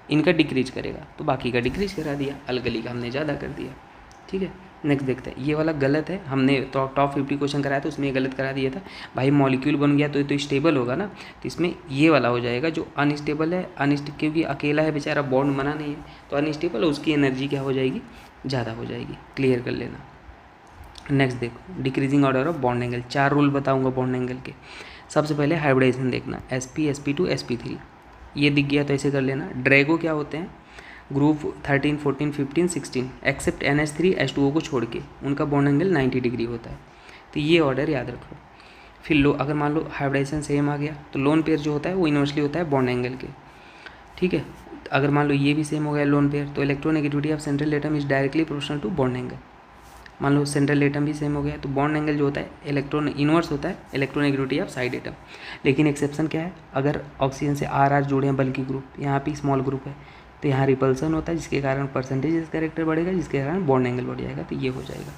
इनका डिक्रीज करेगा, तो बाकी का डिक्रीज करा दिया, अल्कली का हमने ज़्यादा कर दिया। ठीक है, नेक्स्ट देखते हैं, ये वाला गलत है, हमने तो टॉप 50 क्वेश्चन कराया था उसमें ये गलत करा दिया था। भाई मॉलिक्यूल बन गया तो ये तो स्टेबल होगा ना, तो इसमें ये वाला हो जाएगा जो अनस्टेबल है, क्योंकि अकेला है बेचारा, बॉन्ड बना नहीं है, तो अनस्टेबल है, उसकी एनर्जी क्या हो जाएगी, ज़्यादा हो जाएगी, क्लियर कर लेना। नेक्स्ट देखो, decreasing order of bond angle, 4 rule बताऊँगा बॉन्ड एंगल के। सबसे पहले हाइब्रिडाइजेशन देखना, sp, sp2, sp3, ये दिख गया तो ऐसे कर लेना। ड्रैगो क्या होते हैं, ग्रुप 13, 14, 15, 16 एक्सेप्ट NH3 H2O को छोड़ के उनका बॉन्ड एंगल 90 डिग्री होता है, तो ये ऑर्डर याद रखो। फिर अगर मान लो हाइब्रिडाइजेशन सेम आ गया तो लोन पेयर जो होता है वो इन्वर्सली होता है बॉन्ड एंगल के। ठीक है, अगर मान लो ये भी सेम हो गया लोन पेयर, तो electronegativity of central atom is directly proportional to bond angle. मान लो सेंट्रल एटम भी सेम हो गया तो बॉन्ड एंगल जो होता है इलेक्ट्रॉन इनवर्स होता है इलेक्ट्रोनेगेटिविटी ऑफ साइड एटम। लेकिन एक्सेप्शन क्या है, अगर ऑक्सीजन से RR जुड़े हैं बल्कि ग्रुप, यहाँ पे स्मॉल ग्रुप है, तो यहाँ रिपल्सन होता है, जिसके कारण परसेंटेज कैरेक्टर बढ़ेगा, जिसके कारण बॉन्ड एंगल बढ़ जाएगा, तो ये हो जाएगा।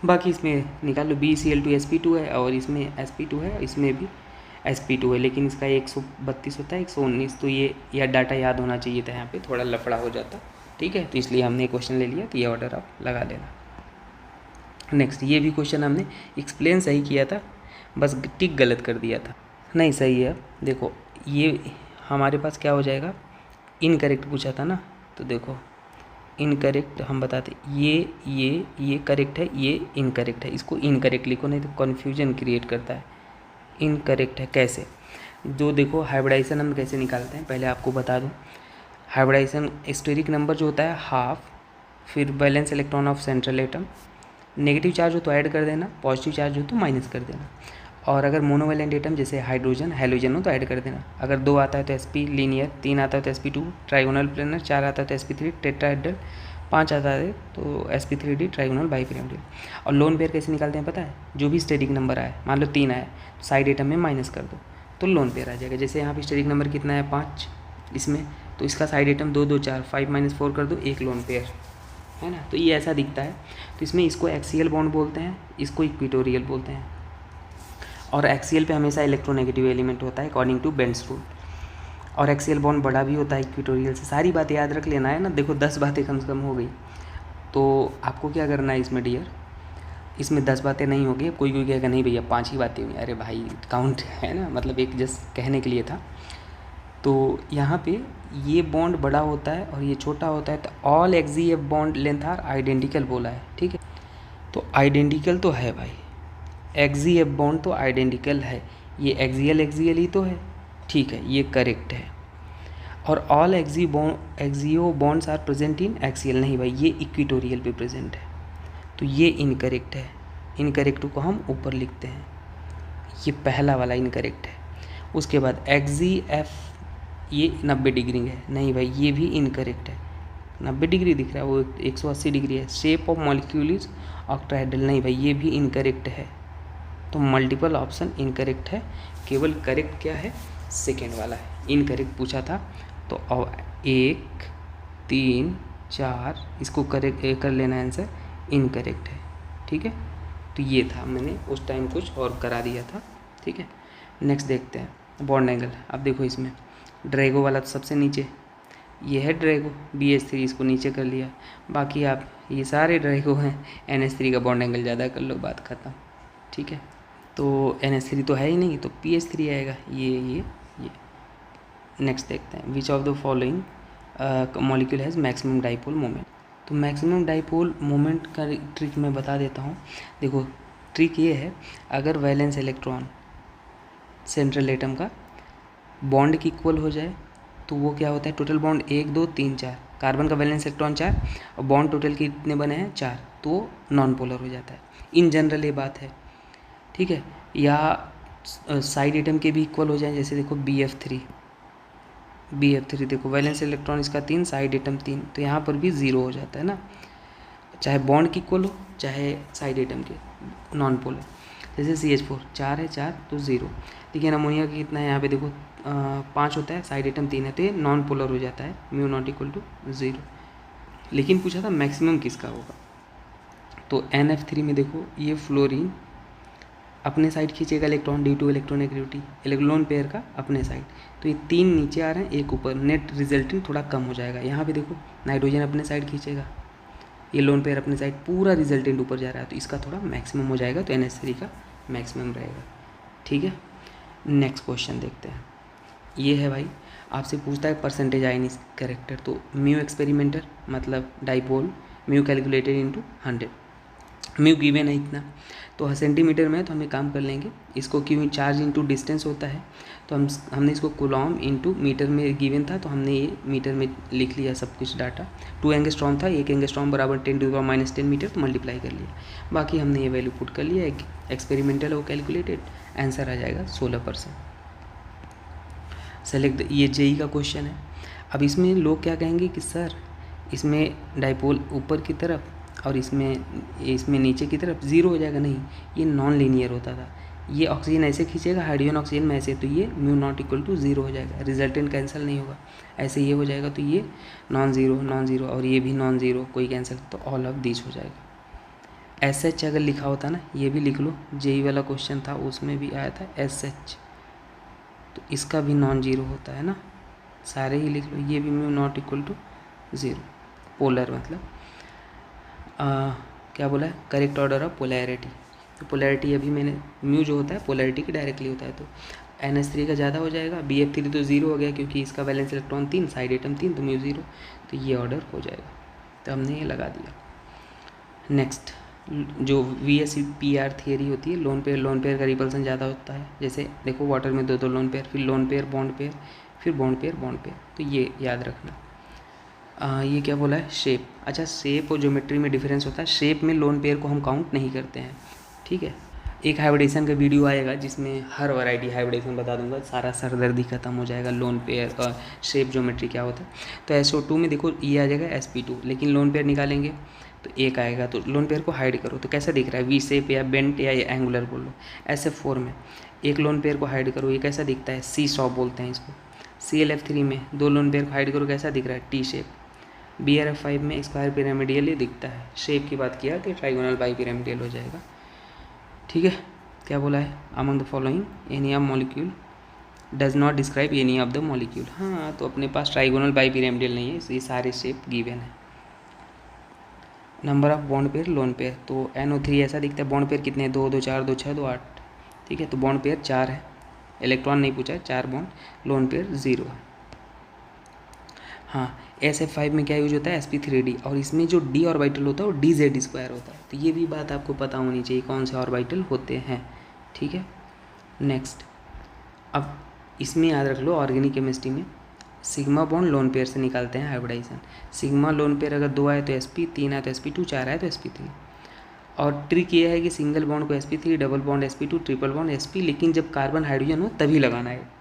बाकी इसमें निकाल लो, BCl2 sp2 है, और इसमें sp2 है, इसमें भी sp2 है, लेकिन इसका 132 होता है, 119, तो ये डाटा याद होना चाहिए था, यहाँ पे थोड़ा लफड़ा हो जाता। ठीक है, तो इसलिए हमने क्वेश्चन ले लिया, तो ये ऑर्डर आप लगा लेना। नेक्स्ट, ये भी क्वेश्चन हमने एक्सप्लेन सही किया था, बस टिक गलत कर दिया था, नहीं सही है। देखो ये हमारे पास क्या हो जाएगा, इनकरेक्ट पूछा था ना, तो देखो इनकरेक्ट हम बताते, ये करेक्ट है, ये इनकरेक्ट है, इसको इनकरेक्ट लिखो नहीं तो कन्फ्यूजन क्रिएट करता है। इनकरेक्ट है कैसे, जो देखो हाइब्रिडाइजेशन हम कैसे निकालते हैं, पहले आपको बता दूं। हाइब्रिडाइजेशन स्टेरिक नंबर जो होता है हाफ, फिर balance electron of central atom, negative charge हो तो ऐड कर देना, पॉजिटिव चार्ज हो तो माइनस कर देना, और अगर मोनोवैलेंट एटम जैसे हाइड्रोजन हैलोजन हो तो ऐड कर देना। अगर 2 आता है तो sp लीनियर, 3 आता है तो sp2 ट्राइगोनल प्लेनर, 4 आता है तो sp3 टेट्राहेड्रल, 5 आता है तो sp3d ट्राइगोनल बाइपिरामिडल। और लोन पेयर कैसे निकालते हैं पता है, जो भी स्टेरिक नंबर आए, मान लो 3 आए, साइड एटम में माइनस कर दो तो लोन पेयर आ जाएगा। जैसे यहाँ पे स्टेरिक नंबर कितना है 5 इसमें, तो इसका साइड एटम 2, 2, 4, 5 - 4 कर दो, 1 लोन पेयर है ना, तो ये ऐसा दिखता है। तो इसमें इसको एक्सियल बॉन्ड बोलते हैं, इसको इक्विटोरियल बोलते हैं, और एक्सियल पे हमेशा इलेक्ट्रोनेगेटिव एलिमेंट होता है अकॉर्डिंग टू बेंड्स रूल, और एक्सियल बॉन्ड बड़ा भी होता है इक्विटोरियल से। सारी बातें याद रख लेना है ना, देखो 10 बातें कम से कम हो गई, तो आपको क्या करना है इसमें डियर, इसमें 10 बातें नहीं होगी। कोई कहेगा नहीं भैया 5 ही बातें हुई, अरे भाई काउंट है ना, मतलब एक जस्ट कहने के लिए था। तो यहाँ पे ये बॉन्ड बड़ा होता है और ये छोटा होता है, तो ऑल एक्सीएफ बॉन्ड लेंथ आर आइडेंटिकल बोला है। ठीक है, तो आइडेंटिकल तो है भाई, एक्सीएफ बॉन्ड तो आइडेंटिकल है, ये एक्सियल ही तो है। ठीक है, ये करेक्ट है। और all axial bonds are present in axial, नहीं भाई ये इक्विटोरियल पे प्रेजेंट है। तो ये इनकरेक्ट है, इनकरेक्ट को हम ऊपर लिखते हैं, ये पहला वाला इनकरेक्ट है। उसके बाद XGF ये 90 डिग्री है, नहीं भाई ये भी इनकरेक्ट है, 90 डिग्री दिख रहा है, वो 180 डिग्री है। Shape of molecule is octahedral, नहीं भाई ये भी इनकरेक्ट है। तो मल्टीपल ऑप्शन इनकरेक्ट है, केवल करेक्ट क्या है, सेकेंड वाला है। इनकरेक्ट पूछा था तो 1 3 4 इसको करेक्ट कर लेना आंसर, इनकरेक्ट है। ठीक है, तो ये था, मैंने उस टाइम कुछ और करा दिया था। ठीक है, नेक्स्ट देखते हैं बॉन्ड एंगल। अब देखो इसमें ड्रैगो वाला तो सबसे नीचे, ये है ड्रैगो BH3, इसको नीचे कर लिया। बाकी आप ये सारे ड्रैगो हैं, NH3 का बॉन्ड एंगल ज़्यादा कर लो, बात ख़त्म। ठीक है, तो NH3 तो है ही नहीं, तो PH3 आएगा, ये। नेक्स्ट देखते हैं, विच of the following molecule has maximum dipole moment. तो मैक्सिमम डाइपोल मोमेंट का ट्रिक मैं बता देता हूँ। देखो ट्रिक ये है, अगर वैलेंस इलेक्ट्रॉन सेंट्रल एटम का बॉन्ड की इक्वल हो जाए तो वो क्या होता है, टोटल बॉन्ड 1 2 3 4, कार्बन का वैलेंस इलेक्ट्रॉन 4 और बॉन्ड टोटल कितने बने हैं 4, तो वो नॉन पोलर हो जाता है। इन जनरल ये बात है। ठीक है, या साइड एटम के भी इक्वल हो जाए, जैसे देखो BF3 देखो वैलेंस इलेक्ट्रॉन इसका 3, साइड एटम 3, तो यहाँ पर भी 0 हो जाता है ना, चाहे बॉन्ड की इक्वल हो चाहे साइड एटम के नॉन पोलर। जैसे CH4 4 है, 4 तो 0। लेकिन अमोनिया की कितना है, यहाँ पे देखो 5 होता है, साइड एटम 3 है, तो ये नॉन पोलर हो जाता है, म्यू नॉट इक्वल टू 0। लेकिन पूछा था मैक्सिमम किसका होगा, तो NF3 में देखो ये फ्लोरीन अपने साइड खींचेगा electron due to electronegativity, electron pair का अपने साइड, तो ये 3 नीचे आ रहे हैं, 1 ऊपर, नेट रिजल्टेंट थोड़ा कम हो जाएगा। यहाँ पे देखो नाइट्रोजन अपने साइड खींचेगा, ये लोन पेयर अपने साइड, पूरा रिजल्टेंट ऊपर जा रहा है, तो इसका थोड़ा मैक्सिमम हो जाएगा, तो NH3 का मैक्सिमम रहेगा। ठीक है, नेक्स्ट क्वेश्चन देखते हैं। ये है भाई, आपसे पूछता है परसेंटेज आयनिक कैरेक्टर, तो म्यू एक्सपेरिमेंटर मतलब dipole, mu calculated into 100, mu given है इतना, तो सेंटीमीटर में है तो हम एक काम कर लेंगे, इसको क्यों चार्ज इनटू डिस्टेंस होता है, तो हमने इसको कूलॉम इनटू मीटर में गिवन था, तो हमने ये मीटर में लिख लिया सब कुछ डाटा। 2 एंगस्ट्रॉम था, 1 एंगस्ट्रॉम बराबर 10⁻⁻10 मीटर, तो मल्टीप्लाई कर लिया, बाकी हमने ये वैल्यू पुट कर लिया, एक्सपेरिमेंटल और कैलकुलेटेड, आंसर आ जाएगा 16%। सेलेक्ट, ये JEE का क्वेश्चन है। अब इसमें लोग क्या कहेंगे कि सर इसमें डाइपोल ऊपर की तरफ और इसमें नीचे की तरफ 0 हो जाएगा, नहीं, ये नॉन लीनियर होता था, ये ऑक्सीजन ऐसे खींचेगा, हाइड्रोजन ऑक्सीजन में ऐसे, तो ये म्यू नॉट इक्वल टू 0 हो जाएगा, रिजल्टेंट कैंसिल नहीं होगा, ऐसे ये हो जाएगा, तो ये नॉन ज़ीरो और ये भी नॉन ज़ीरो, कोई कैंसिल, तो ऑल ऑफ दिस हो जाएगा। SH अगर लिखा होता ना, ये भी लिख लो, JEE वाला क्वेश्चन था उसमें भी आया था SH, तो इसका भी नॉन ज़ीरो होता है ना, सारे ही लिख लो, ये भी mu not equal to 0, polar मतलब क्या बोला है, करेक्ट ऑर्डर ऑफ पोलैरिटी, तो पोलैरिटी अभी मैंने, म्यू जो होता है पोलैरिटी के डायरेक्टली होता है, तो NH3 का ज़्यादा हो जाएगा, BF3 तो 0 हो गया क्योंकि इसका वैलेंस इलेक्ट्रॉन 3, साइड एटम 3, तो म्यू 0, तो ये ऑर्डर हो जाएगा, तो हमने ये लगा दिया। नेक्स्ट जो VSEPR थियरी होती है, लोन पेयर का रिपल्सन ज़्यादा होता है, जैसे देखो वाटर में 2 लोन पेयर, फिर लोन पेयर बॉन्ड पेयर, फिर बॉन्ड पेयर, तो ये याद रखना। ये क्या बोला है, शेप, अच्छा शेप और ज्योमेट्री में डिफरेंस होता है, शेप में लोन पेयर को हम काउंट नहीं करते हैं। ठीक है, एक हाइब्रिडेशन का वीडियो आएगा जिसमें हर वैरायटी हाइब्रिडेशन बता दूंगा, सारा सरदर्दी खत्म हो जाएगा, लोन पेयर और शेप ज्योमेट्री क्या होता है। तो SO2 में देखो ये आ जाएगा sp2, लेकिन लोन पेयर निकालेंगे तो एक आएगा, तो लोन पेयर को हाइड करो तो कैसा दिख रहा है, V शेप या बेंट या एंगुलर बोल लो। SF4 में एक लोन पेयर को हाइड करो, ये कैसा दिखता है, C शॉप बोलते हैं इसको। ClF3 में 2 लोन पेयर को हाइड करो, कैसा दिख रहा है, T शेप। BRF5 में स्क्वायर पिरामिडियल ये दिखता है, शेप की बात किया कि ट्राइगोनल बाई पिरामिडियल हो जाएगा। ठीक है, क्या बोला है, among the following any of molecule does not describe any of the molecule. हाँ, तो अपने पास ट्राइगोनल बाई पिरामिडियल नहीं है, ये सारे शेप गिवन है। Number of bond pair lone pair, तो NO3 ऐसा दिखता है, बॉन्ड पेयर कितने, 2 2 4 2 6 2 8। ठीक है, तो बॉन्ड पेयर 4 है, इलेक्ट्रॉन नहीं पूछा है, 4 बॉन्ड, लोन पेयर 0 है। हाँ, SF5 में क्या यूज होता है, sp3d, और इसमें जो d ऑर्बिटल होता है वो dz² होता है, तो ये भी बात आपको पता होनी चाहिए कौन से ऑर्बिटल होते हैं। ठीक है, नेक्स्ट, अब इसमें याद रख लो, ऑर्गेनिक केमिस्ट्री में सिग्मा बॉन्ड लोन पेयर से निकालते हैं हाइब्रिडाइजेशन। सिग्मा लोन पेयर अगर 2 आए तो sp, 3 आए तो sp2, 4 आए तो sp3। और ट्रिक ये है कि सिंगल बॉन्ड को sp3, double bond sp2, triple bond sp, लेकिन जब कार्बन हाइड्रोजन हो तभी लगाना है।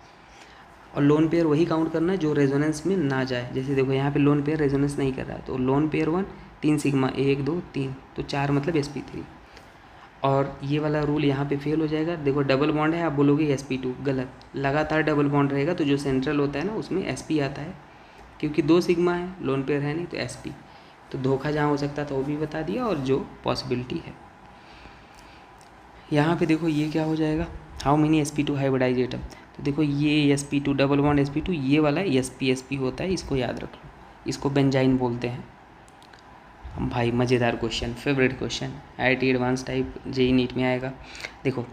और लोन पेयर वही काउंट करना है जो रेजोनेंस में ना जाए। जैसे देखो यहाँ पे लोन पेयर रेजोनेंस नहीं कर रहा है, तो लोन पेयर 1 3 सिग्मा 1 2 3, तो 4 मतलब sp3। और ये वाला रूल यहाँ पे फेल हो जाएगा। देखो डबल बॉन्ड है, आप बोलोगे sp2, गलत। लगातार डबल बॉन्ड रहेगा तो जो सेंट्रल होता है ना उसमें sp आता है, क्योंकि 2 सिग्मा है, लोन पेयर है नहीं, तो sp। तो धोखा जहाँ हो सकता था वो भी बता दिया, और जो पॉसिबिलिटी है यहाँ पे देखो ये क्या हो जाएगा, how many sp2 hybridise atom. तो देखो ये sp2 डबल बॉन्ड sp2, ये वाला sp होता है, इसको याद रख लो, इसको बेंजाइन बोलते हैं। भाई मज़ेदार question, favourite question, IIT advance type JEE NEET में आएगा। देखो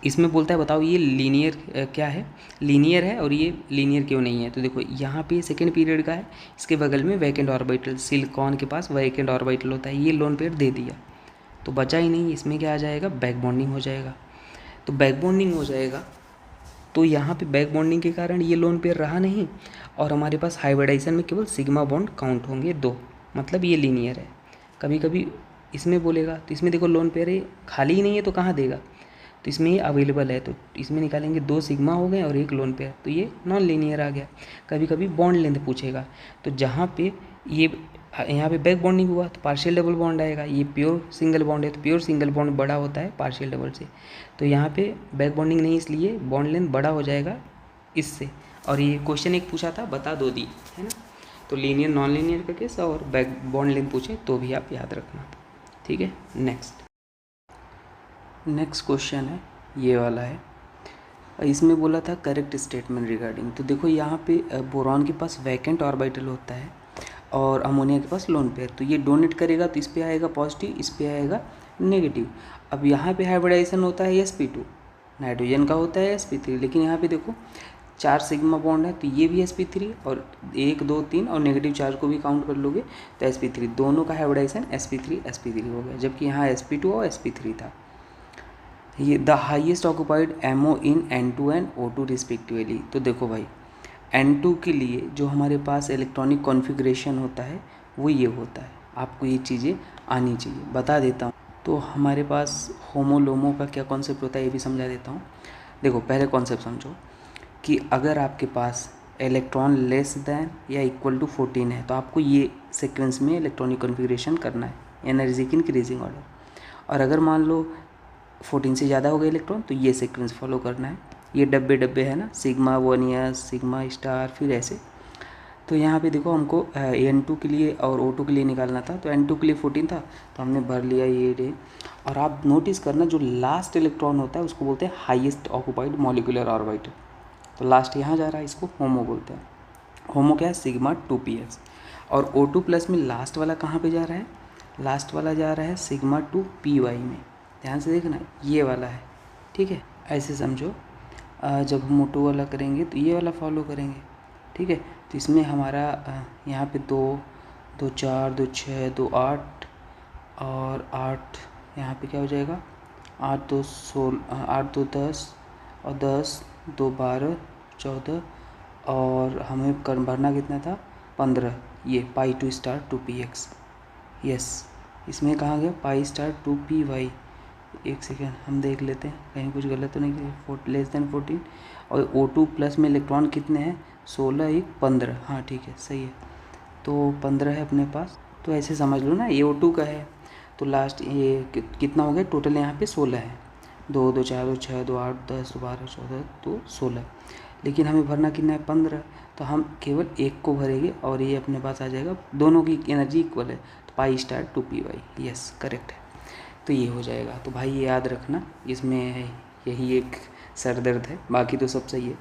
इसमें बोलता है बताओ ये लीनियर क्या है, लीनियर है और ये लीनियर क्यों नहीं है। तो देखो यहाँ पे सेकंड पीरियड का है, इसके बगल में वैकेंट ऑर्बिटल, सिलिकॉन के पास वैकेंट ऑर्बिटल होता है, ये लोन पेयर दे दिया तो बचा ही नहीं, इसमें क्या आ जाएगा, बैक बॉन्डिंग हो जाएगा। तो बैक बॉन्डिंग हो जाएगा तो यहाँ पे बैक बॉन्डिंग के कारण ये लोन पेयर रहा नहीं, और हमारे पास हाइब्रिडाइजेशन में केवल सिग्मा बॉन्ड काउंट होंगे 2, मतलब ये लीनियर है। कभी कभी इसमें बोलेगा तो इसमें देखो लोन पेयर है, खाली ही नहीं है तो कहाँ देगा, तो इसमें ये अवेलेबल है, तो इसमें निकालेंगे 2 सिग्मा हो गए और 1 लोन पेयर, तो ये नॉन लीनियर आ गया। कभी कभी बॉन्ड लेंथ पूछेगा, तो जहाँ पे ये यहाँ पे बैक बॉन्डिंग हुआ तो पार्शियल डबल बॉन्ड आएगा, ये प्योर सिंगल बॉन्ड है तो प्योर सिंगल बॉन्ड बड़ा होता है पार्शियल डबल से, तो यहाँ पे बैक बॉन्डिंग नहीं, इसलिए बॉन्ड लेंथ बड़ा हो जाएगा इससे। और ये क्वेश्चन एक पूछा था बता दो दी, है ना, तो लीनियर नॉन लीनियर का केस और बैक बॉन्ड लेंथ पूछे तो भी आप याद रखना, ठीक है। नेक्स्ट क्वेश्चन है ये वाला है, इसमें बोला था करेक्ट स्टेटमेंट रिगार्डिंग। तो देखो यहाँ पे बोरॉन के पास वैकेंट ऑर्बिटल होता है और अमोनिया के पास लोन पेयर, तो ये डोनेट करेगा तो इस पे आएगा पॉजिटिव, इस पे आएगा नेगेटिव। अब यहाँ पे हाइब्रिडाइजेशन होता है sp2, नाइट्रोजन का होता है sp3, लेकिन यहाँ पे देखो 4 सिग्मा बॉन्ड है तो ये भी sp3, और 1 2 3 और नेगेटिव चार्ज को भी काउंट कर लोगे तो sp3, दोनों का हाइब्रिडाइजेशन sp3 हो गया, जबकि यहाँ sp2 और sp3 था। ये the highest occupied MO in N2 and O2 respectively. तो देखो भाई N2 के लिए जो हमारे पास इलेक्ट्रॉनिक कॉन्फ़िगरेशन होता है वो ये होता है, आपको ये चीज़ें आनी चाहिए, बता देता हूँ। तो हमारे पास होमो लोमो का क्या कॉन्सेप्ट होता है ये भी समझा देता हूँ। देखो पहले कॉन्सेप्ट समझो कि अगर आपके पास इलेक्ट्रॉन लेस दैन या इक्वल टू 14 है तो आपको ये सीक्वेंस में इलेक्ट्रॉनिक कॉन्फ़िगरेशन करना है, एनर्जी की इंक्रीजिंग ऑर्डर। और अगर मान लो 14 से ज़्यादा हो गए इलेक्ट्रॉन तो ये सीक्वेंस फॉलो करना है। ये डब्बे है ना, सिग्मा 1s, सिग्मा स्टार, फिर ऐसे। तो यहाँ पे देखो हमको N2 के लिए और O2 के लिए निकालना था, तो N2 के लिए 14 था तो हमने भर लिया ये डे। और आप नोटिस करना जो लास्ट इलेक्ट्रॉन होता है उसको बोलते हैं हाईएस्ट ऑक्यूपाइड मॉलिक्यूलर ऑर्बिटल, तो लास्ट यहाँ जा रहा है, इसको होमो बोलते हैं। होमो क्या है, सिग्मा 2px। और O2 प्लस में लास्ट वाला कहाँ पे जा रहा है, लास्ट वाला जा रहा है सिग्मा 2py में, ध्यान से देखना ये वाला है, ठीक है। ऐसे समझो जब हम मोटो वाला करेंगे तो ये वाला फॉलो करेंगे, ठीक है। तो इसमें हमारा यहाँ पे 2 2 4 2 6 2 8 और 8, यहाँ पे क्या हो जाएगा 8 2 16 8 2 10 और 10 2 12 14, और हमें भरना कितना था 15, ये पाई 2 स्टार 2px। यस, इसमें कहाँ गया पाई स्टार 2py। एक सेकेंड हम देख लेते हैं कहीं कुछ गलत तो नहीं किया, लेस देन 14। और O2 प्लस में इलेक्ट्रॉन कितने हैं 16 1 15, हाँ ठीक है सही है, तो 15 है अपने पास। तो ऐसे समझ लो ना ये O2 का है, तो लास्ट ये कितना हो गया टोटल यहाँ पे 16 है, 2 2 4 2 6 2 8 10 12 14 तो 16, लेकिन हमें भरना कितना है 15, तो हम केवल एक को भरेंगे और ये अपने पास आ जाएगा, दोनों की एनर्जी इक्वल है तो pi star 2py। Yes correct है, तो ये हो जाएगा। तो भाई ये याद रखना, इसमें यही एक सर दर्द है, बाकी तो सब सही है।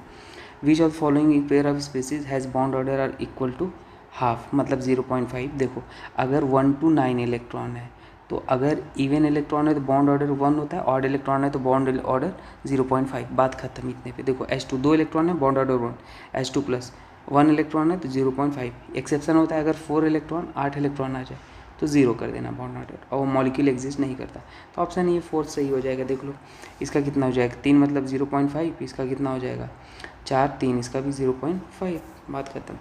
Which of following pair of species has bond order are equal to half, मतलब 0.5। देखो अगर 1 to 9 इलेक्ट्रॉन है तो अगर इवन इलेक्ट्रॉन है तो बॉन्ड ऑर्डर 1 होता है, ऑड इलेक्ट्रॉन है तो बॉन्ड ऑर्डर 0.5, बात खत्म इतने पे। देखो H2 2 इलेक्ट्रॉन है, bond order 1, H2 plus 1 electron है तो 0.5। एक्सेप्शन होता है अगर 4 इलेक्ट्रॉन 8 इलेक्ट्रॉन आ जाए तो 0 कर देना बॉन्ड ऑर्डर, और वो मॉलिक्यूल एग्जिस्ट नहीं करता। तो ऑप्शन ये 4 सही हो जाएगा। देख लो इसका कितना हो जाएगा 3 मतलब 0.5, इसका कितना हो जाएगा 4 3, इसका भी 0.5, बात खत्म।